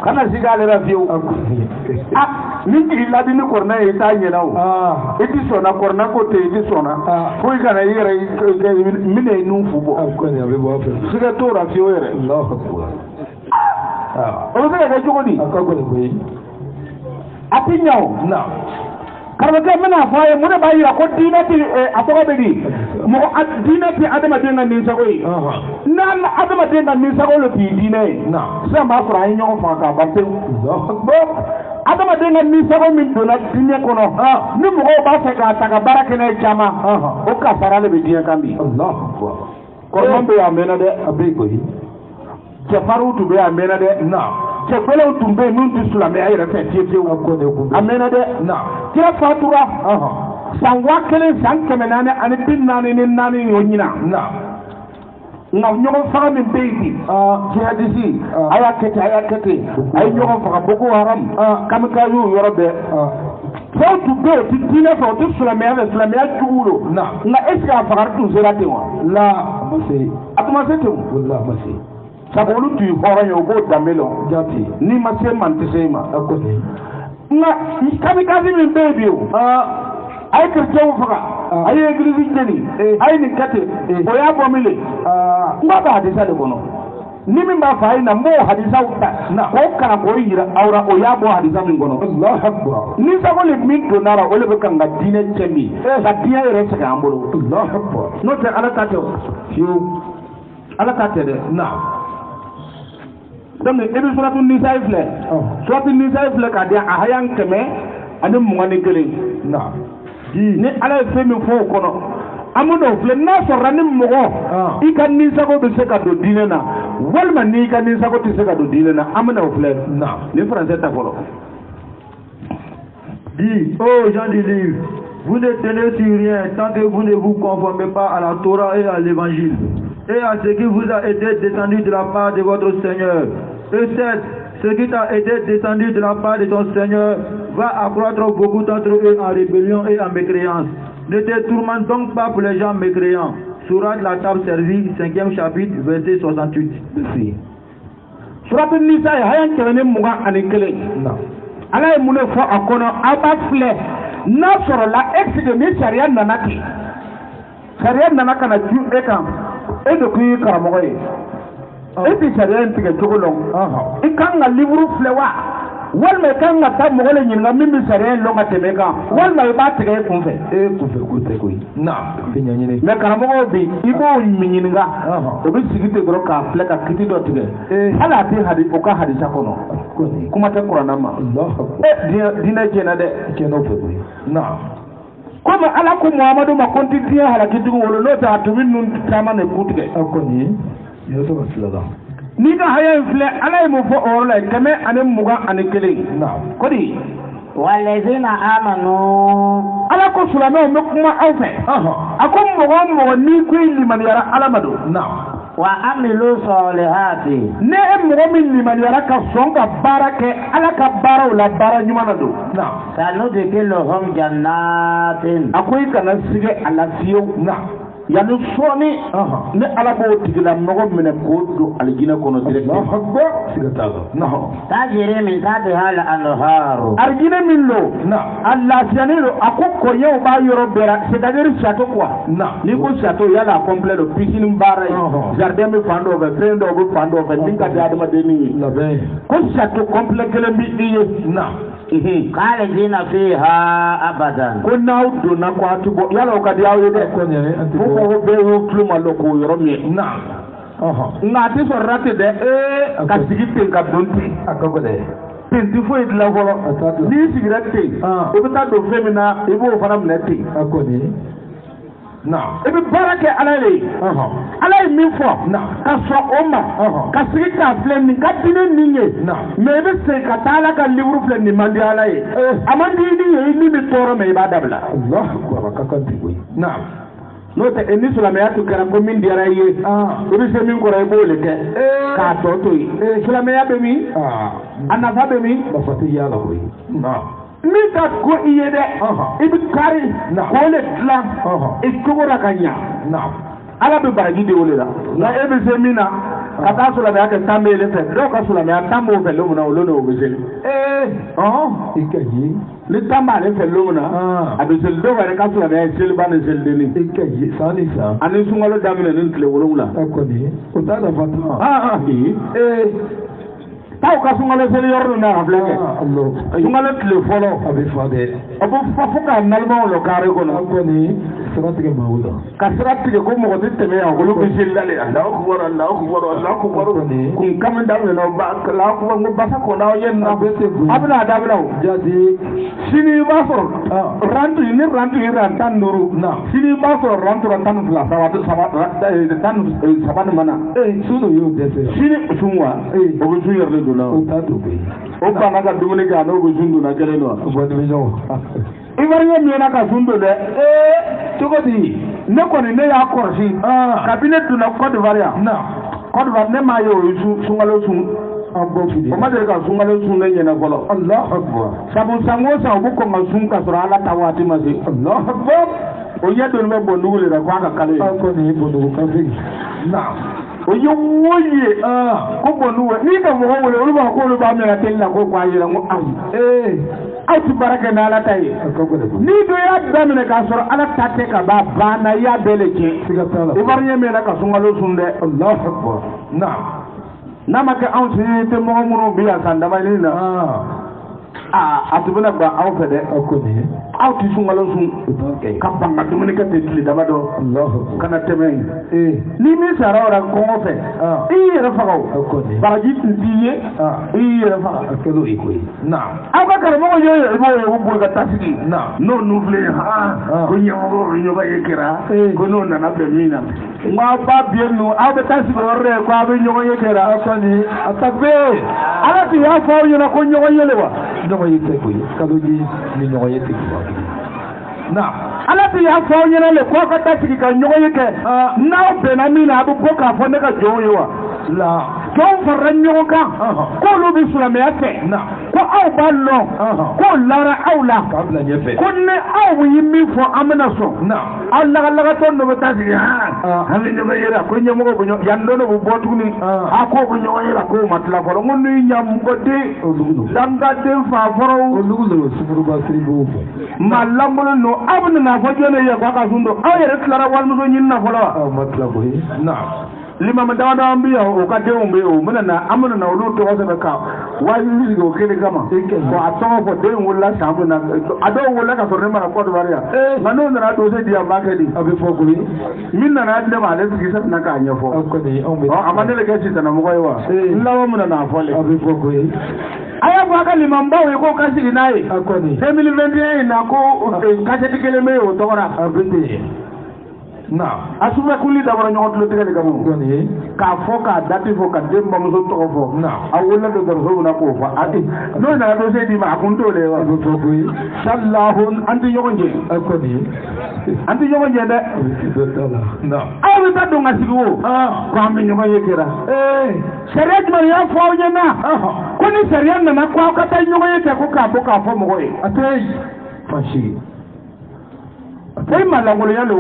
kana sigi ale la fiyewu ni jigi ladi ni kɔrɔna ye i t'a ɲɛna o i tɛ sɔnna kɔrɔna ko ten i tɛ sɔnna fo i kana i yɛrɛ minɛ i nun fu bɔ siga t'o la fiyewu yɛrɛ o bɛ se ka kɛ cogo di a tɛ ɲɛ o karamɔgɔkɛ n bɛna fɔ a ye mun de b'a jira ko diinɛ tɛ a tɔgɔ bɛ di mɔgɔ diinɛ tɛ adamaden ka ninsago ye n'an adamaden ka ninsago le t'i diinɛ ye sisan b'a sɔrɔ an ye ɲɔgɔn faga k'a ban pewu adamaden ka nisago min donna diɲɛ kɔnɔ ni mɔgɔw b'a fɛ k'a ta ka baara kɛ n'a ye caman o kasara de bɛ diɲɛ kan bi kɔrɔman bɛ yen a mɛnna dɛ a bɛ yen koyi cɛfarinw tun bɛ yen a mɛnna dɛ cɛfɛlɛw tun bɛ yen minnu tɛ silamɛya yɛrɛ fɛ fiyewu a mɛnna dɛ kira fatura san 1000 san 444 y'o ɲina nka ɲɔgɔn faga min bɛ yen bi jihadisi a y'a kɛ ten a y'a kɛ ten a ye ɲɔgɔn faga Boko Haram kamikaze yɔrɔ bɛɛ fɛnw tun bɛ yen o tɛ diinɛ fɛ o tɛ silamɛya fɛ silamɛya jugu don nka est ce que a fagari tun sera ten wa a tun ma se ten sabu olu tun ye hɔrɔn ye o b'o danbe la n'i ma se man tɛ se i ma nka kamikaze min bɛ yen bi o a ye chrétienw faga a ye église jeni a ye nin kɛ ten o y'a bɔ min le n b'a fɛ hadisa de kɔnɔ ni min b'a fɔ a ye na n b'o hadisaw ta k'o kalan k'o yira aw la o y'a bɔ hadisa min kɔnɔ ni sago le min donna la o le bɛ ka n ka diinɛ cɛ min ka diinɛ yɛrɛ sɛgɛn an bolo n'o tɛ ala ta tɛ fiyewu ala ta tɛ dɛ donc i bɛ suratu nisa'i filɛ k'a di a hayan 121 ni ala ye fɛn min fɔ o kɔnɔ an bɛ n'o filɛ n'a sɔrɔ ni mɔgɔ i ka nisago bɛ se ka don diinɛ na walima n'i ka nisago tɛ se ka don diinɛ na an bɛ n'o filɛ ni français ta fɔlɔ.
Dis, ô gens du livre, vous ne tenez sur rien tant que vous ne vous conformez pas à la Torah et à l'évangile et à ce qui vous a été descendu de la part de votre Seigneur. Et certes, ce qui t'a été descendu de la part de ton Seigneur va accroître beaucoup d'entre eux en rébellion et en mécréance. Ne te tourmente donc pas pour les gens mécréants. Sourate la table servie, 5e chapitre, verset 68.
Sourate Nisa ye hayan 121. Ala ye mun de fɔ a kɔnɔ a b'a filɛ n'a sɔrɔ la est-ce que ni sariya nana ten sariya nana ka na ju e kan e de kun ye karamɔgɔ ye e tɛ sariya in tigɛ cogo lɔn i kan ka livre filɛ wa walima i kan ka taa mɔgɔ le ɲininka min bɛ sariya in lɔn ka tɛmɛ kan walima i b'a tigɛ e kunfɛ
ko tɛ koyi
mais karamɔgɔw bi i b'o ɲininka o bɛ sigi ten dɔrɔn k'a filɛ ka kiti dɔ tigɛ hali a tɛ o ka hadisa kɔnɔ kuma tɛ kuranna ma diinɛ tiɲɛna dɛ komi ala ko Muhamadu ma ko n tɛ diɲɛ halakijugu wolo n'o tɛ a tun bɛ ninnu caman de ku tigɛ n'i ka haya in filɛ ala ye mun fɔ o yɔrɔ la 121 ko di
والذين آمنوا
ala ko silamɛw bɛ kuma aw fɛ a ko mɔgɔ o mɔgɔ n'i ko i limaniyara ala ma don
وعملوا الصالحات
ne e mɔgɔ min limaniyara ka sɔn ka baara kɛ ala ka baaraw la baara ɲuman na don
سندخلهم جنات
a ko i kana sigi a la fiyewu yanni sɔɔni ne ala b'o tigila mɔgɔ minɛ k'o don alijinɛ kɔnɔ directement
تجري من تحتها الأنهار
alijinɛ min don a lafiyalen don a ko kɔɲɛw b'a yɔrɔ bɛɛ la c'est-à-dire château quoi n'i ko château yala a complet don piscine baara ye jardin bɛ fan dɔw fɛ fɛn dɔw bɛ fan dɔw fɛ min ka di adamaden ye ko château complet kelen bɛ i ye
خالدين فيها أبدا
ko n'aw donna ko a tɛ bɔ yala o ka di aw ye dɛ fo ko bɛɛ y'o tulo ma lɔ k'o yɔrɔ min nka a tɛ sɔrɔ la ten dɛ ka sigi ten ka don ten ten tɛ foyi dilan fɔlɔ n'i sigira ten i bɛ taa don fɛn min na i b'o fana minɛ ten i bɛ baara kɛ ala ye ala ye min fɔ ka sɔn o ma ka sigi k'a filɛ nin ka di ne nin ye mais i bɛ segin ka taa ala ka livre filɛ nin man di ala ye a man di ni ye i ni bɛ tɔɔrɔ mais i b'a dabila n'o tɛ ni silamɛya tun kɛra ko min diyara i ye i bɛ se min kɔrɔ i b'o le kɛ k'a tɔ to yen silamɛya bɛ min a nafa bɛ min min ka ko i ye dɛ i bɛ kari k'o le dilan i cogo la ka ɲa ala bɛ baraji de o le la nka e bɛ se min na ka taa silamɛya kɛ 10 bɛ fɛ dɔw ka silamɛya 10 b'o fɛ lomuna o lona o bɛ seli i ka ji ni 10 b'ale fɛ lomuna a bɛ seli dɔw yɛrɛ ka silamɛya ye seliba ni selidenni i ka ji san ni san ani sunkalo daminɛ ni tile 7 o t'a nafa tuma taw ka sungalo sel yorno na afleke
Allah
sungalo tile folo
abi fade
abo fafuka nalma lo kare ko no
ko ni siratige mawuda
kasratige ko mo ko teme ya ko lu bisillale Allahu akbar ko kam ndam no ba la ko ngo basa ko na yen na abna dablaw
jadi
sini ba so rantu ni ran tan nuru
na
sini ba so rantu ran tan la sawatu tan saban mana
sunu yo dese
sini sunwa o bu su yerle do na
o ta to be
o ba na ka dumuni ga no bu sundu na kele no
bo ni yo
Ibarnya mina ka sundu de togodi ne ko ni ne ya korsi cabinet na Côte d'Ivoire
na
Côte d'Ivoire ne ma yo sungalo sun
abo fidi
o ma de ka sungalo sun ne nyena kolo
Allah akbar
sabu sango sa bu ko ma sun ka sura ala tawati ma si
Allah akbar
o yedo me bo ndugule ra kwa ka kale
ko ni bo do ka fi na
o ye woye ko bo nuwe ni ka mo wole o ba ko lo ba me la tella ko kwa yira ngo ai auti baraka na ala tay ni do ya damine ka soro ala tate ka ba bana ya beleke ibarnya me la ka sungalo sunde
Allah akbar na
nama ke an si te mo mo bi ya sanda ma ni na atubuna ba aw fede
akoni
aw ti sungalo sun ka banga dumuni ka te tili dama do
Allah
kana teme ni mi sara ora ko fe yera fagaw
akoni
baraji tiye yera faga
akelo ikoy na
aw ka kala mo yo mo bu ga tasiki
na
no nufle ko nyo ba yekira ko no na be mina ma ba bienu aw be tasiki orre ko abe nyo yekira
akoni atakbe
ala ti ya fo yo na ko nyo yele wa
no yete ko kadoji ni no yete ko na
ala ti ya fo yo na le ko ka tasiki ka nyo yeke na be na mina abu ko ka fo ne ka joyo wa
la
jon farran nyo ka ko lu bi sulame ate
na
ko aw ballo ko lara awla
kabla nyefe
ko ne aw yimi fo amna so
na
Allah ton no tasiki hamin no yera ko nyamo ko nyo yando no botu ni ko ko nyo yera ko matla ko ngon ni nyam ko de langa de fa foro
olugulo sumuru ba tribo
malambo no abna na fo jone ya ko ka sundo aw yera klara wal mo nyin na fo la
matla ko na
lima madawa ambiya o ka de umbe o mena na amuna na olu to wasa ka wa yi go kele kama ko atongo ko de wala sabu na ado wala ka sorne mara ko do baria ngano na do se dia makedi
abi fokuri
minna na de ma le ki sab na ka anya fo
ko ni o me
amane le ke sita na mo ko wa lawa muna na fole
abi fokuri
aya ko ka lima mbawe ko ka sigi nayi
akoni
2021 na ko ka se tikele me o to ora
abinde na
asuma kuli da wara nyot lo tegale kamu
goni
ka fo ka dati fo ka demba mo so to fo
na
awulla do do na ko fa ati no na do se di ma kun to le wa
do to ko
sallahu anti yogonje
akoni
anti yogonje de
do tala na
awu ta do ngasigo ko am ni ma yekira sharia ma ya fo nyana ko ni sharia na ko ka ta nyogo yeke ko ka fo mo ko
atay fashi
Oy malangolo yalo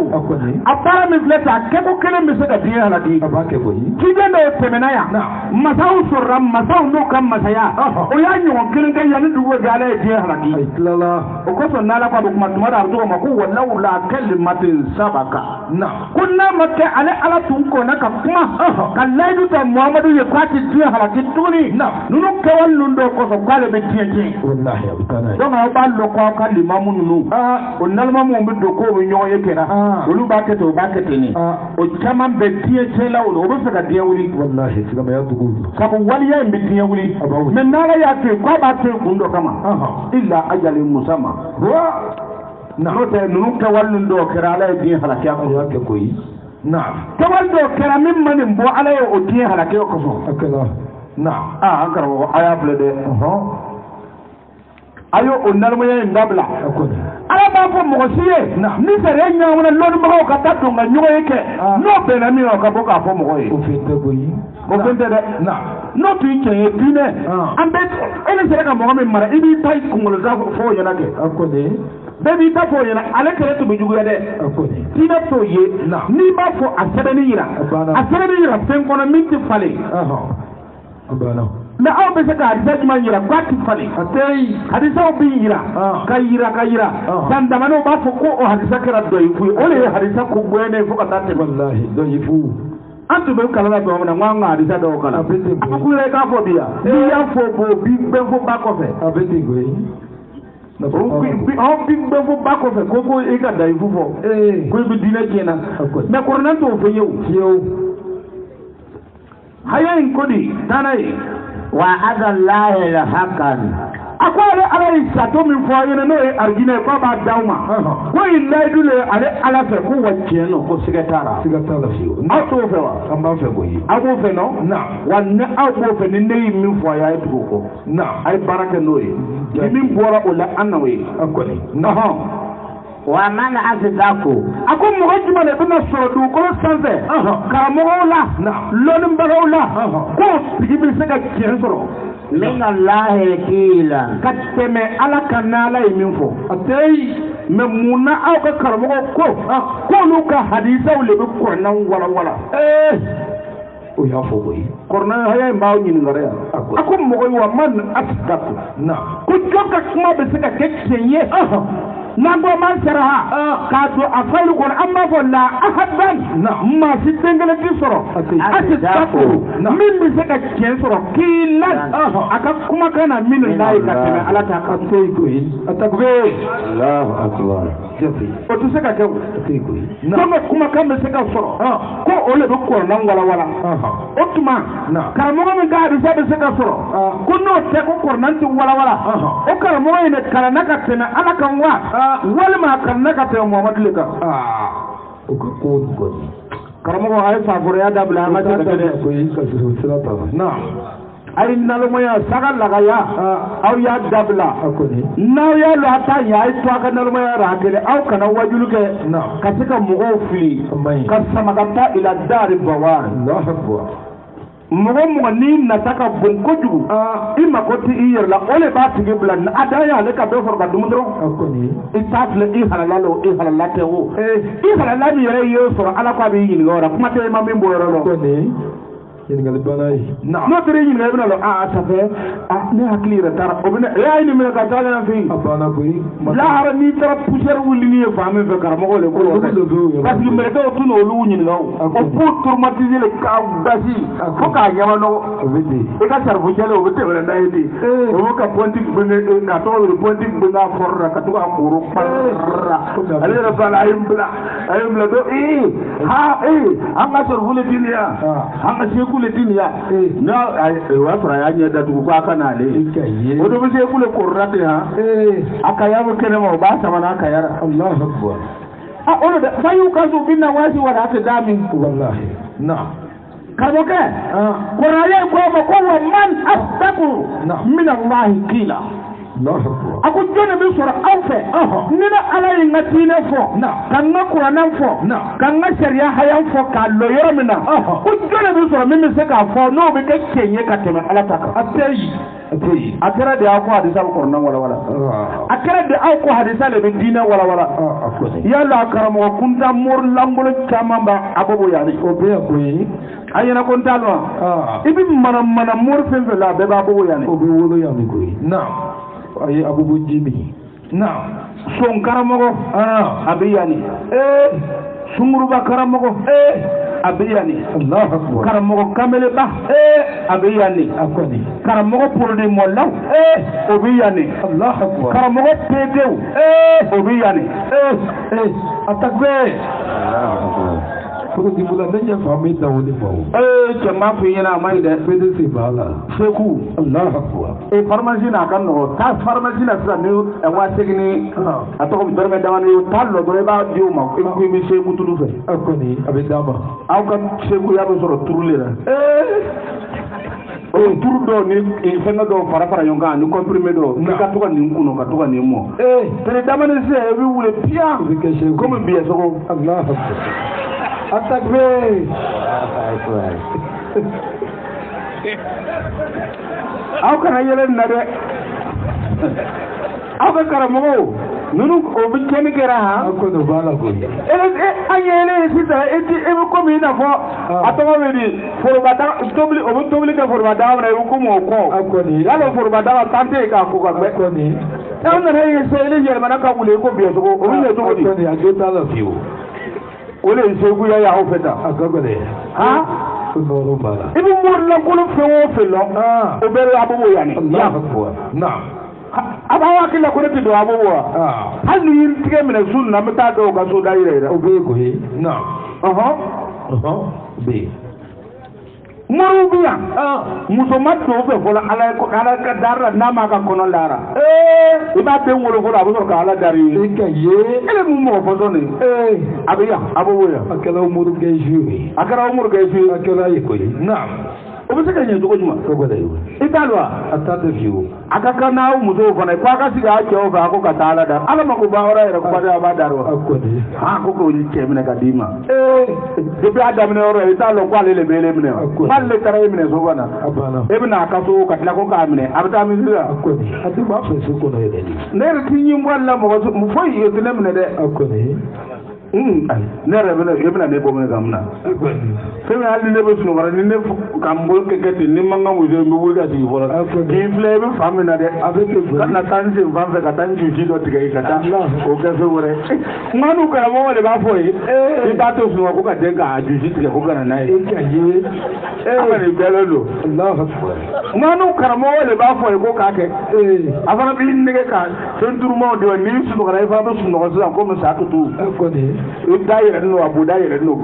apara mi fleta keko kele mi se da biya la di
abake ko yi
kigendo temena ya masau surram masau no kam masaya o ya nyo kele ga yani duwe gala e biya la di
lala
o ko so nala kwa kuma tumara arzo ma ko wallahu la kalimatin sabaka
na
kunna makke ala tun ko na ka kuma kallaidu ta muhammadu ye kwati biya la di tuni nunu kawal lundo ko so kwale be tiye
wallahi abtana
donc a ba lo ko kalima mununu o nalma mo mbi do ko bi nyoy yekena olu ba kete o ba kete ni o chaman be tie chela o be faka dia wuri
wallahi tiga ma yadugo
sabu wali ya mbi tie wuri men nala ya te ko ba te gundo kama illa ajalin musamma na hote nunu ka wallun do kera ala din halaka ko
ya ke koyi na
kawal do kera min manin bo ala o din halaka ko so
akala na
an karo aya blede ayo o nalmo ya ndabla ala ba fo mo siye ni sere nya wona lolu mo ka ta to nga nyoy yake no be na mi ka bo ka fo mo ko
o fete boyi
o fete de na no tu ke dine ambe ele sere ka mo me mara ibi tay ko ngol za fo yana ke
akone
bebi ta fo yana ale kere to bijugu de
akone
tina to ye ni ba fo asebe ni yira sen kono minti fale
abana
mais aw be se ka hadisa juma yira kwati fale atay hadisa o bi yira kayira san damano ba fo ko o hadisa kera do yifu o le hadisa ko gwene fo ka tate
wallahi do yifu
an tun bɛ kalan na tuma min na n ko an ka hadisa dɔw kalan
A bɛ ten koyi.
a kun yɛrɛ k'a fɔ bi yan n'i y'a fɔ bo bi bɛn fo ba kɔfɛ
A bɛ ten koyi.
anw bi bɛn fo ba kɔfɛ ko i ka da i fu fɔ ko i bɛ diinɛ tiɲɛna mais kɔrɔnɛ t'o fɛ ye o
Fiyewu.
haya in ko di taa n'a ye
وعد الله الحقا
a ko ale ala ye sato min fɔ a ɲɛna n'o ye arijinɛ ye k'a b'a d'aw ma ko in layidu le ale ala fɛ ko wa tiɲɛ nɔ ko siga t'a la
Siga t'a la fiyewu.
aw t'o fɛ wa
An b'a fɛ koyi.
aw b'o fɛ nɔ wa ne aw b'o fɛ ni ne ye min fɔ a ye a ye tugu o kɔ
Na.
a ye baara kɛ n'o ye ni min bɔra o la an na o ye
A kɔni.
nɔhɔn
ومن أصدق
a ko mɔgɔ jumɛn de bɛna sɔrɔ dugukolo sanfɛ karamɔgɔw la lɔnnibagaw la k'o tigi bɛ se ka tiɲɛ sɔrɔ
من الله قيلا
ka tɛmɛ ala ka n'ala ye min fɔ a tɛ yen mɛ mun na aw ka karamɔgɔ ko k'olu ka hadisaw de bɛ kɔrɔnɛ walawala
O y'a fɔ koyi.
kɔrɔnɛ haya in b'aw ɲininka yan a ko mɔgɔ yi wa man asidaku
Na.
ko jɔn ka kuma bɛ se ka kɛ tiɲɛ ye n'an ko man sara ha k'a don a fayilu kɔnɔ an b'a fɔ la ahadan maa si den kelen ti sɔrɔ asidaku min bɛ se ka tiɲɛ sɔrɔ kiilan a ka kumakan na minnu n'a ye ka tɛmɛ ala ta ka
A tɛ yen koyi. A ta bɛ. Alahu akibar. Jate.
o tɛ se ka kɛ o
A tɛ yen koyi.
jɔn ka kumakan bɛ se ka sɔrɔ ko o de bɛ kɔrɔnɛ walawala o tuma karamɔgɔ min ka hadisa bɛ se ka sɔrɔ ko n'o tɛ ko kɔrɔnɛ tɛ walawala o karamɔgɔ in de kalanna ka tɛmɛ ala kan wa walima a kalanna ka tɛmɛ muhamadu le kan
O ka ko kɔni.
karamɔgɔ a ye faforoya dabila an ka tɛmɛ dɛ
Koyi ka sira ta la.
a ye nalomaya saga lagaya aw y'a dabila
A kɔni.
n'aw y'a lɔ a ta ɲɛ a ye to a ka nalomaya ra kelen aw kana wajulu kɛ ka se ka mɔgɔw fili
A man ɲi.
ka sama ka taa ila dari bawari
Alahu akibar.
mɔgɔ mɔgɔ n'i nata ka bon kojugu i mako tɛ i yɛrɛ la o de b'a tigi bila a dan ye ale ka dɔ sɔrɔ ka dun dɔrɔn
A kɔni.
i t'a filɛ i halala la o i halala tɛ o i halala min yɛrɛ y'o sɔrɔ ala ko a b'i ɲininka o la kuma tɛ i ma min bɔ yɔrɔ
A
la
kɔni. Ɲininkali bana ye.
n'o tɛ i ɲininka i bɛna lɔ ça fait ne hakili yɛrɛ taara o bɛna e y'a ɲini minɛ ka taa ɲɛna fɛ yen
A banna koyi.
lahara n'i taara poussière wuli n'i ye fan min fɛ karamɔgɔ le ko parce que mɛlɛkɛw tun n'olu ɲininka o b'u traumatiser le k'a gasi fo k'a ɲɛma nɔgɔ
A bɛ ten.
i ka sarifo jɛlen o bɛ tɛmɛ n'a ye ten o bɛ ka pɔnti gbɛngɛ k'a tɔgɔ wele pɔnti gbɛngɛ fɔrɔ la ka to k'a koro kparara ale yɛrɛ fana a ye n bila don an ka sarifo le di nin yan an ka seku le di nin yan n'a o y'a sɔrɔ a y'a ɲɛ datugu ko a ka n'ale o dɔ bɛ seku le korora ten han a kaya bɛ kɛnɛ ma o b'a sama n'a kaya la
Alahu akibar.
o de fa y'u ka so bi na waati wala a tɛ d'a min
Wallahi. Na.
karamɔgɔkɛ kɔrɔlen ko a ma ko wa man asdaku min Allahi qila
Alahu akibar.
a ko jɔn de bɛ sɔrɔ aw fɛ ni ne ala ye n ka diinɛ fɔ ka n ka kuranɛ fɔ ka n ka sariya haya fɔ k'a lɔ yɔrɔ min na ko jɔn de bɛ sɔrɔ min bɛ se k'a fɔ n'o bɛ kɛ tiɲɛ ye ka tɛmɛ ala ta kan
A tɛ yen. A tɛ yen.
a kɛra de aw ko hadisa bɛ kɔrɔnɛ walawala a kɛra de aw ko hadisa de bɛ diinɛ walawala
A kɔni.
yala karamɔgɔ kunta mori langolo caman b'a a bɔ yanni
O bɛ yan koyi.
a ɲɛna ko n t'a dɔn i bɛ mana mori fɛn fɛn la a bɛɛ b'a bɔ yanni
O bɛ wolo yan ni koyi. Na. A ye abubu jimi. Na.
son karamɔgɔ a bɛ yanni sunguruba karamɔgɔ a bɛ yanni
Alahu akibar.
karamɔgɔ kameleba a bɛ yanni
A kɔni.
karamɔgɔ porodi mɔlaw o bɛ yanni
Alahu akibar.
karamɔgɔ pedew o bɛ yanni
A ta bɛ. Fɔlɔ la ne ɲɛ fa mi da o de ma o.
cɛ m'a fɔ i ɲɛna a ma ɲi dɛ
PDC b'a la.
seku
Alahu akibar.
pharmacie n'a ka nɔgɔ taa pharmacie la sisan ni wa segin a tɔgɔ bɛ dɔrɔmɛ dama ni taa lɔ dɔrɔn i b'a di o ma i ko i bɛ seku tulu fɛ
A kɔni a bɛ d'a ma.
aw ka sekuya bɛ sɔrɔ turu le la o turu dɔw ni fɛngɛ dɔw fara fara ɲɔgɔn kan ni comprimé dɔw n'i ka to ka nin kunu ka to ka nin mɔ tɛrɛ dama ni se i bɛ wuli piya
O bɛ kɛ seku.
komi biɲɛ sogo
Alahu akibar. A ta bɛ.
aw kana yɛlɛ nin na dɛ aw ka karamɔgɔw ninnu o bɛ tiɲɛni kɛra han
A kɔni o b'a la koyi.
an yɛlɛ sisan i bɛ komi i n'a fɔ a tɔgɔ bɛ di forobadaga tobili o bɛ tobili kɛ forobadaga min na i bɛ komi o
A
kɔ
kɔni.
y'a dɔn forobadaga tan tɛ yen k'a ko ka
A
gbɛ
kɔni.
aw nana ye seyili yɛlɛmana ka wuli ko biɲɛ sogo o bɛ ɲɛ cogo di
A kɔni a jo t'a la fiyewu.
o de ye seguya ye aw fɛ tan
A ka gɛlɛn.
ha
noro bala
ibu mur la ko fewo felo o bere abubu yani
Allah akbar na'am
abawa kila ko ti do abubu hal ni yin tige mena sunna mata do ga so daire
o be ko he na'am be
muru biya muso matto be fola ala ko ala ka darra nama ka kono lara iba be ngoro ko abu so ka ala dari
ikaye
ele mu mo fo doni abiya abubu ya
akala umuru ge juri
akara umur ga fi
akala yiko na'am
obi se kanye dogo juma
ko goda yo
italwa
atata view
akaka na muso ko na kwa ka siga ake o ba ko ka tala da ala ma ko ba ora ira ko ba ba darwa
akodi
ha ko ko ni ke mena kadima de bi adam ne ora italo kwa le bele mene malle tare mene so bana
abana
ebna ka so ka tla ko ka mene abta mi sira
akodi ati ba fa so ko no yede
ne tinyi wala mo mu foyi yo tele mene de
akodi
ne rebele ebna ne bo mene gamna femi ali ne bo sunu wara ni ne kambo ke kete ni manga mu je mbu ga ti fora ki flebe famina de avec na tanzi mvanze ka tanzi jido tigai kata o ka so wore manu ka mo le ba foi e ta to sunu ko ka de ka juji tigai ko kana nai
ikaye
amani belelo
Allah akbar
manu ka mo le ba foi ko ka ke afana bi ni ka ton turmo de ni sunu ka fa ba sunu ko sa ko mo sa to tu
akodi
daire no abu daire no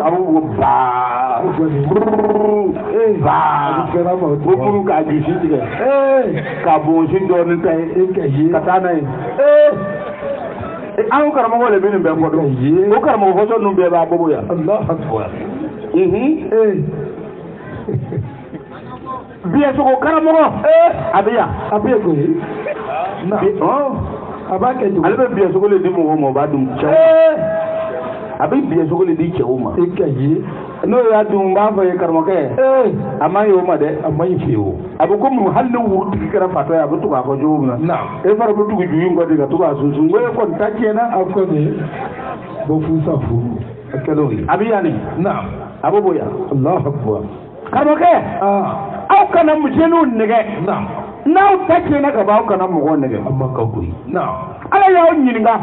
abu ba buru ka juji tigai ka bo shi do ni tai ka ta nai an karama wala binin be fodo ko karama fodo nun be ba bobo ya
Allah akbar
biya so ko karama abiya
ko na abake du
albe biya so ko le di mo ba dum chaw abi biya so ko le di chaw ma
ikaye
no ya dum ba fa karama ke amma yo ma de
amma yifiwo
abu ko mu halin wurti kara fato ya butu ba ko jowna
na
e fara butu ku juyi ngode ga tuba susu ngoy kon takena
akoni bo fu safu akaloyi
abiya ne
na
abubo ya
Allah akbar
karama ke au kana mu jenu nege
na
naw takena ga ba kana mu gon nege
amma ka kuyi na
ala ya nyinga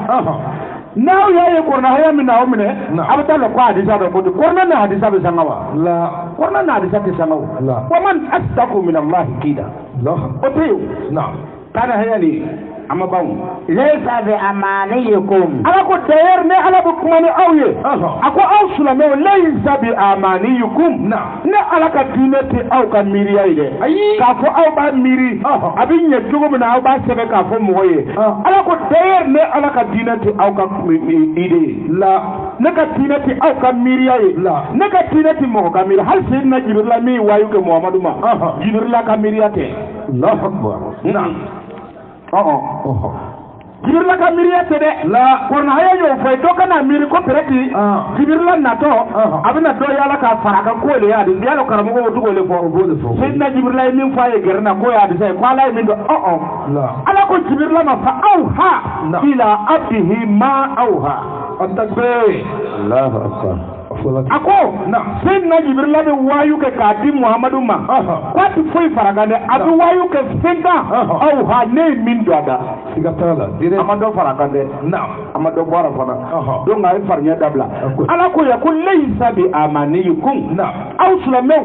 naw ya ye korna haya min naw mine abata la kwa hadisa do bodu korna na hadisa be sangawa
la
korna na hadisa be sangawa
la
wa man astaqu min Allah kida
Allah
oteyo
na
kana haya ni amma bawo
laysa bi amaniyukum
ala ko dayer ne ala bu kuma ni awye ako aw sulame laysa bi amaniyukum
na
ne ala ka dinati aw ka miri ayde ka fo aw ba miri abin ya jogo na aw ba sebe ka fo moye ala ko dayer ne ala ka dinati aw ka ide la ne ka dinati aw ka miri ay la ne ka dinati mo ka miri hal sin na jibril mi wayu ke muhammadu ma jibril ka miri ate
Allah akbar na
Jibirla ka miri ate de la korna haya yo fay to kana miri ko pereti jibirla na to abina do yala ka faraka ko le yadi yalo karamo ko to le fo sidna jibirla min faye gerna ko yadi say ko lay min do la ala ko jibirla ma fa auha ila abdihi ma auha
atakbe Allah akbar
ako na sidna jibirla be wayu ke kadi muhammadu ma kwati foi faraka de abi wayu ke fenga auha ne min do ada
sigatala dire
amado faraka de
na
amado bora fana do ngai farnya dabla ala ko ya kun laysa bi amaniyukum
na
aw sulamu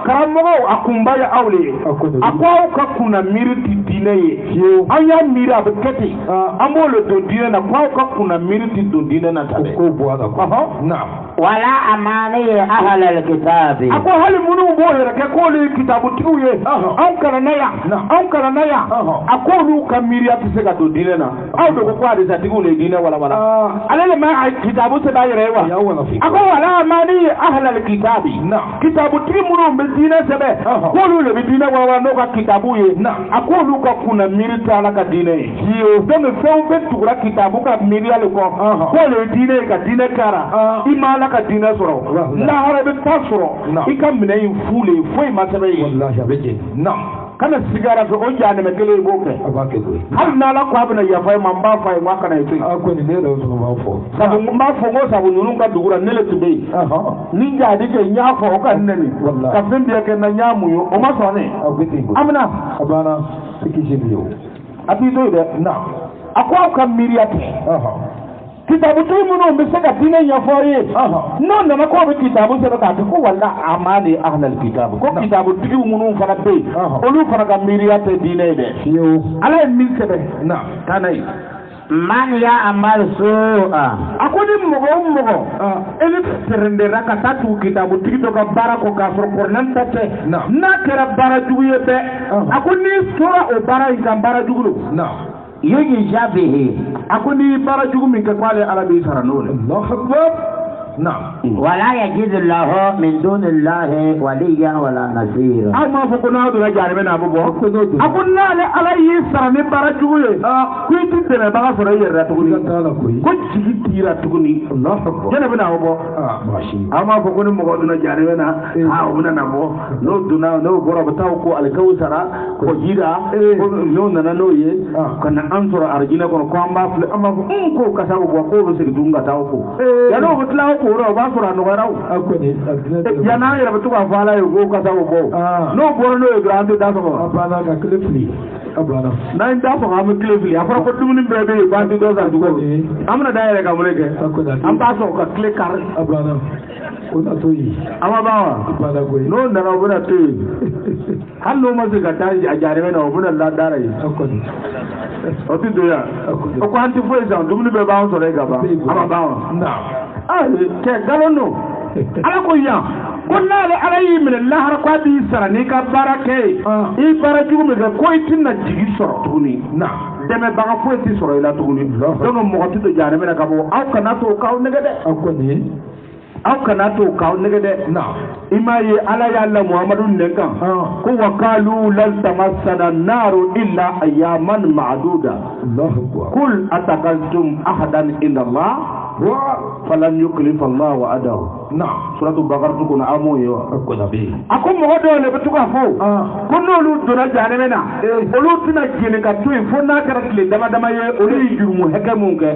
karamo akumba ya awle akwa ka kuna miriti dinaye anya mira abekati amolo do dina na kwa ka kuna miriti do dina na tabe
ko boada ko na
wala amani ahal alkitabi
ako hali munu bo yere ke ko le kitabu tuye an kana na ya ako lu kamiri atise ka do dina na aw do ko kwa de satigu le dina wala alele ma kitabu se ba yere wa ako wala amani ahal alkitabi kitabu tri munu be dina sebe ko lu le dina wala no ka kitabu ye ako lu ka kuna miri tala ka dina ye do me fe be tukura kitabu ka miri ale ko le dina ka dina kara imala ka dina soro la harabe tasoro ikamne infule foi masabe
wallahi abeje
na kana sigara so on jane me kele boke
abake ko
hal na la ko abna ya fay mamba fay ma kana yi
ako ni ne do so ma fo
sabu ma fo go sabu nunu ka dugura nele tube ni jadi ke nya fo ka nene ka fembe ke na nyamu yo o ma so ne
abeke ko
amna
abana sikije biyo
abi do de na akwa ka miriate kitabu tu mun be se ka dine nya fori non na ko be kitabu se ka ko walla amani ahlal kitab ko kitabu tigi mun fana be olu fana ga miriyate dine de yo ala min se be na tanay
man ya amal su'a
akoni mogo ele terende rakata tu kitabu tigi to ka bara ko ka for nan tate na kera bara duye be akoni sura o bara ikan bara dugulu na
yuji jabihi
akoni bara jugu min ka kwale arabi saranole Allahu akbar نعم
ولا يجد الله من دون الله وليا ولا نصيرا
أما فكنا هذا جانبنا أبو بكر أقولنا على يسرا نبارة جوي كوي تدنا بقى فريق راتوني كوي تيجي راتوني الله أكبر جانبنا أبو بكر ماشي أما فكنا مقعدنا جانبنا هاونا نبو نو دنا نو برا بتاعكو على كوسرا كوجيرا نو ننا نويه كنا أنصر أرجينا كنا كوامبا أما فكو كساو بوكو بسكتونغا تاوكو يا نو بتلاوكو ora ba fura no garau akoni ya na ira batu ka fala yo go ka sawo go no boro no yo grande da so abana ka clifly abana na inda so ha me clifly afra ko dum ni bebe ba di do za du go amna da ira ka mo leke am ba so ka click kar abana ko na to yi ama bawa abana go no na na buna to yi hallo ma ga ta a jare me na buna la dara yi akoni o ti do ya o ko anti fo exam dum ni be ba so re ga ba ama bawa na ke galono ala ko ya kunna la alayhi min allah harqadi sarani ka barake i baraju mi ko itinna jigi soro tuni na deme baga fo ti soro ila tuni dono mo ko to jare me na ka bo aw kana to kaw nege de akoni aw kana to kaw nege de na imayi ala ya allah muhammadu nenka ko wakalu lan tamassana naru illa ayyaman ma'duda allah kul atakaltum ahadan inda allah falan yuklif Allah wa'adahu na suratu bakar tu kuna amo yo ko nabi ako mo do le betuka fo kono lu do na jane mena olu tina jine ka tu fo na karatle dama dama ye olu yurumu heke munke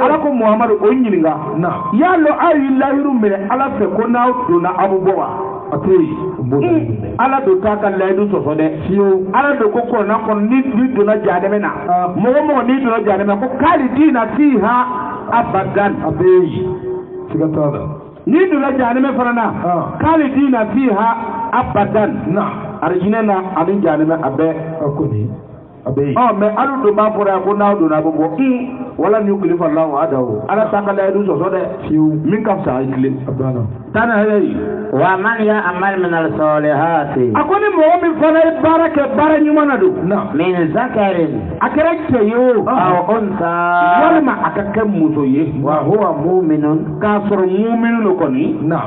ala ko muhammad o nyininga na ya lo ayi lahiru me ala fe ko na do na abubuwa atei ala do ta kan laidu so so de ala do ko ko na kon ni do na jane mena mo ni do na jane mena ko kali dina fiha abadan abeyi sigatada ni dula janime farana khalidina fiha abadan na arjinena adin janime abe akoni abeyi me alu do ba fora ko na do na bo wala ni uklifa Allah adahu ala takala edu so de min ka sa ikle abana tana hey
wa man ya amal min al salihati
akoni mo mi fara baraka barani manadu na
min zakarin
akarake yo
aw unsa
wala ma akakan muso ye
wa huwa mu'minun
kafir mu'minun koni na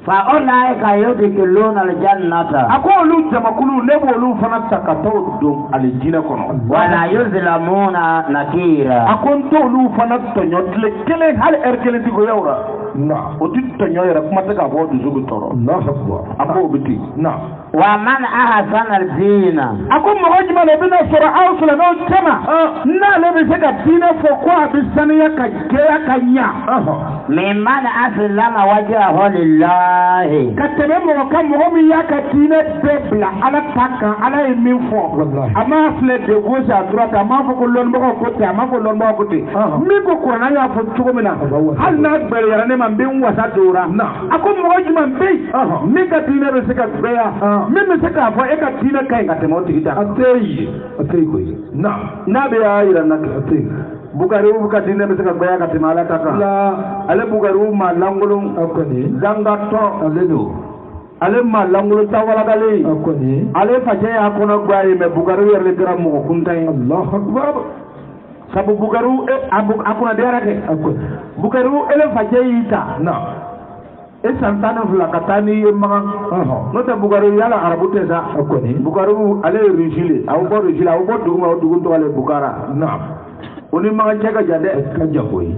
fa ulaika yudkhiluna aljannata
aqulu jamakulu nebolu fana takato dum aljina kono
wala yuzlamuna nakira
akonto lu fana tonyotle kele hal erkele digo yawra na oti tonyoyra kuma taka bo du zugu toro allah akbar ako biti na
wa man ahsana aldina
akum mojima le bina sura ausla no kama na le be sega dina fo ko abisaniya ka geya kanya
mimman aslama wajhahu lillahi
katebe mo kam mo mi yakatina bebla ala taka ala min fo ama fle de gauche à droite ama fo ko lon mo ko te ama fo lon mo ko te mi ko ko na ya fo chugomina hal na gbere yara ne man bin wasa dora akum mo jima be mi katina be seka beya mi me seka fo e katina kai katemo tigita atei ko na be ya ira na atei bukaru bukatine be seka beya katimala taka ale bugaru ma langulung akoni zangato aledo ale ma langulung tawala gali akoni ale faje akona gwaye me bugaru yerle gram mo kuntai allah akbar sabu bugaru akona derake akoni bugaru ele faje ita na santana fula katani maga nota bugaru yala arabu tesa akoni bugaru ale rijile awu bo rijile awu bo duguma dugun to ale bugara na oni maga jaga jade kanja koy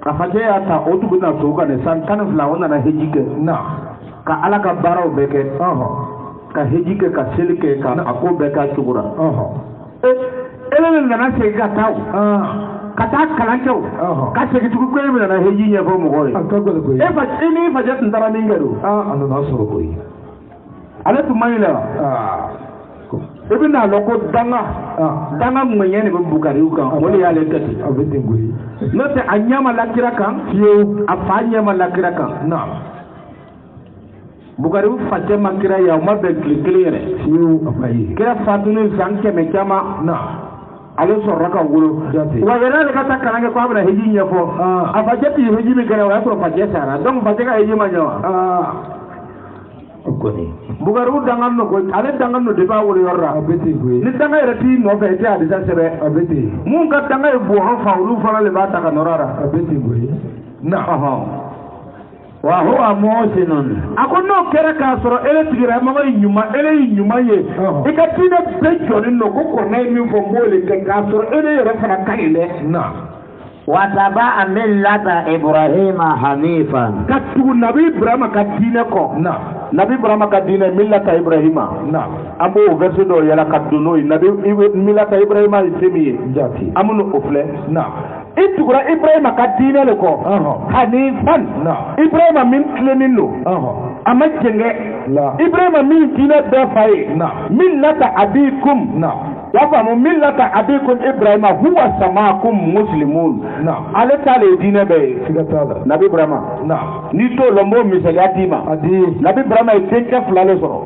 afate ata otu na soka ne santana fula wona na hejike na ka ala ka baraw beke ka hejike ka selike ka ako beka chugura ele na se ka taw kata kalancho ka se ki tuku ko na heji nya bo mo gore e fa ini fa jet ndara mingero ando na so ko yi ala tu mayla ibina loko danga mwenye ne bukari kan wala ya le kati
abete ngui
note anyama lakira kan fiyo afanya malakira kan
na
bukari fate makira ya ma be klikire
fiyo afayi
kira fatunu sanke me kama
na
ale sorra ka wulo wa yara le kata kanange ko abra heji nyefo afajati heji mi kana wa ko faje sara donc faje ka heji ma nyawa
okoni
bugaru dangan no ko ale dangan no de ba wolo yorra
abete ngui
ni danga yara ti no fe ti adi sa sebe
abete
mun ka danga e bo han faulu fala le ba ta ka norara
abete ngui
na
wa huwa muhsinun
akono kera ka soro ele tigira ma ngi nyuma ele nyuma ye ikatina be joni no ko ko na mi fo mole ke ka soro ele yara fana kaile
na
wa taba'a millata ibrahima hanifan
katu nabi ibrahima ka dine ko
na
nabi ibrahima ka dine millata ibrahima
na
ambo verse do yala ka duno nabi millata ibrahima isemi
jati
amuno ofle
na
itugura ibrahima ka dine le ko hanifan
na
ibrahima min klenino ama jenge
la
ibrahima min dine be faye
na
millata abikum
na
yafamu millata abikum ibrahima huwa samakum muslimun
na
ale tale dine be
sigatala
nabi ibrahima
na
ni to lombo misali atima
adi
nabi ibrahima tenke fulale soro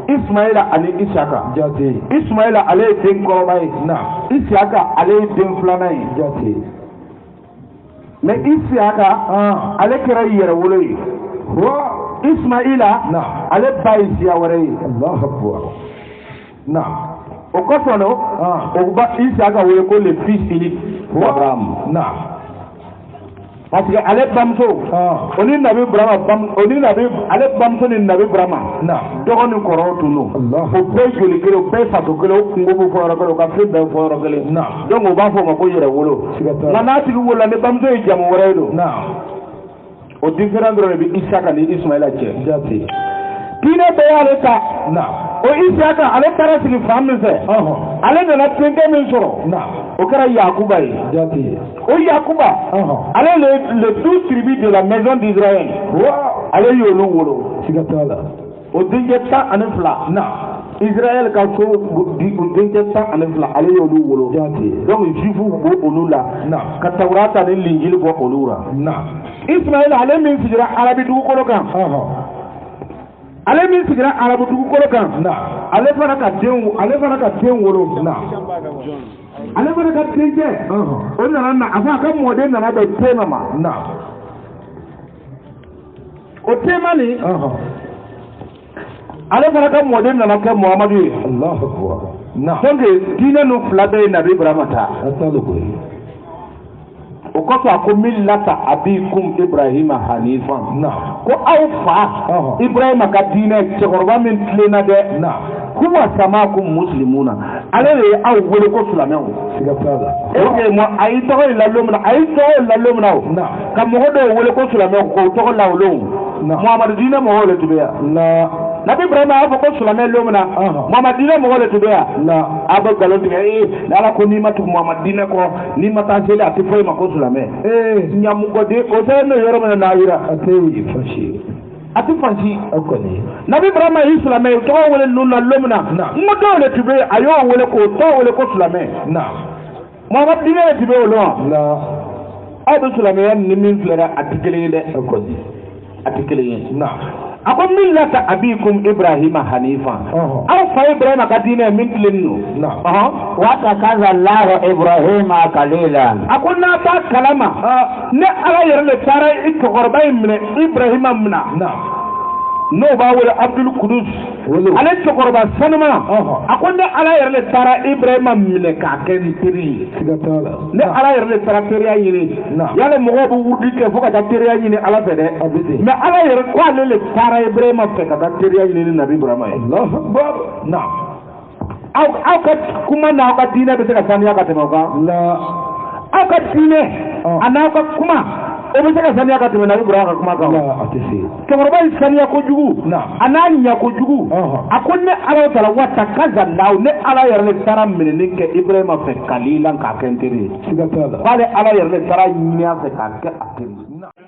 ismaila ani isaka
jati
ismaila ale ten koromai
na
isaka ale ten fulanai
jati
mais isaka ale kera yere woloyi
wa
ismaila
na
ale bayi siya wore
allah akbar na
o kosono o ba isaka wole ko le fils unique d'Abraham
na
parce que ale bamso oni nabi ibrahima oni nabi ale bamso ni nabi ibrahima
na
dogoni koro tunu o be joli kele o be fato kele o kungo bo foro kele o ka fe be foro kele
na
donc o ba fo ma ko yere wolo na na ti wolo ne bamso e jamu wore do
na
o différent do bi isaka ni ismaila che
jati
kine be ale ta
na
o isaka ale tara sigi famu se ale na tenge min soro
na
o kera yakuba yi
jati
o yakuba ale le 12 tribus de la maison d'Israël ale yolu wolo
sigatala
o dinje ta ani fila
na
Israël ka so di o dinje ta ani fila ale yolu wolo
jati
donc jufu bo olu la
na
ka tawrata ni linjil bo olu ra
na
Ismaël ale min sigira arabi dugu kolo kan ale min sigira arabu dugu kolo kan
na
ale fana ka den wolo
na
ale fana ka denjɛ o nana na a fɔ a ka mɔden nana bɛ tema ma
na
o tema ni ale fana ka mɔden nana kɛ muhamadu ye
allah akbar na
donc diinɛ nu fila bɛɛ ye nabi ibrahima ta o kɔfɛ a ko millata abikum ibrahima hanifan
na
ko aw fa ibrahima ka diinɛ cɛkɔrɔba min tilenna dɛ
na
huwa samakum muslimuna ale de ye aw wele ko silamɛw
sigatala
mo a y'i tɔgɔ in lalon min na a y'i tɔgɔ in lalon min na o
na
ka mɔgɔ dɔw wele ko silamɛw k'o tɔgɔ lawulon muhamadu diinɛ mɔgɔw le tun bɛ yan
la
nabi ibrahima y'a fɔ ko silamɛ lon min na muhamadu diinɛ mɔgɔw le tun bɛ yan
la
a bɛ nkalon tigɛ ni ala ko n'i ma tugu muhamadu diinɛ kɔ n'i ma taa seli a tɛ fɔ i ma ko silamɛ ɲamugɔden o sɛbɛn n'o yɔrɔ min na n'a yira
a tɛ fasi
a ti fansi
akoni
nabi ibrahima y'i silamɛ ye tɔgɔ wele ninnu la lon min na n ko dɔw le tun bɛ yen a y'o wele k'o tɔgɔ wele ko silamɛ
na
muhamadu diinɛ le tun bɛ yen o lon
la
aw bɛ silamɛya ni min filɛra a tɛ kelen ye dɛ
akoni
a tɛ kelen ye
na
a ko millata abikum ibrahima hanifa aw fa ibrahima ka diinɛ min tilen no
na
wa takaza allah ibrahima kalilan
a ko n'a t'a kalama ne ala yɛrɛ le taara i cɛkɔrɔba in minɛ ibrahima mina
na
n'o b'a wele abdul kudus ale cɛkɔrɔba sanuma a ko ne ala yɛrɛ le taara ibrahima minɛ k'a kɛ n teri ye
sigatala
ne ala yɛrɛ le taara teriya ɲini yala mɔgɔw bɛ wurudi kɛ fo ka taa teriya ɲini ala fɛ dɛ mais ala yɛrɛ ko ale le taara ibrahima fɛ ka taa teriya ɲini ni nabi ibrahima ye
allahu akbar na
aw ka kuma n'aw ka diinɛ bɛ se ka sanuya ka tɛmɛ o kan
la
aw ka diinɛ a n'aw ka kuma o bɛ se ka sanuya ka tɛmɛ nabi ibrahima ka kuma kan
la a tɛ se
cɛkɔrɔba in sanuya kojugu a n'a ɲɛ kojugu a ko ne ala taara wata kaza law ne ala yɛrɛ le taara minɛni kɛ ibrahima fɛ kalilan k'a kɛ n teri ye
sigatala
k'ale ala yɛrɛ le taara ɲini a fɛ k'a kɛ a teri ye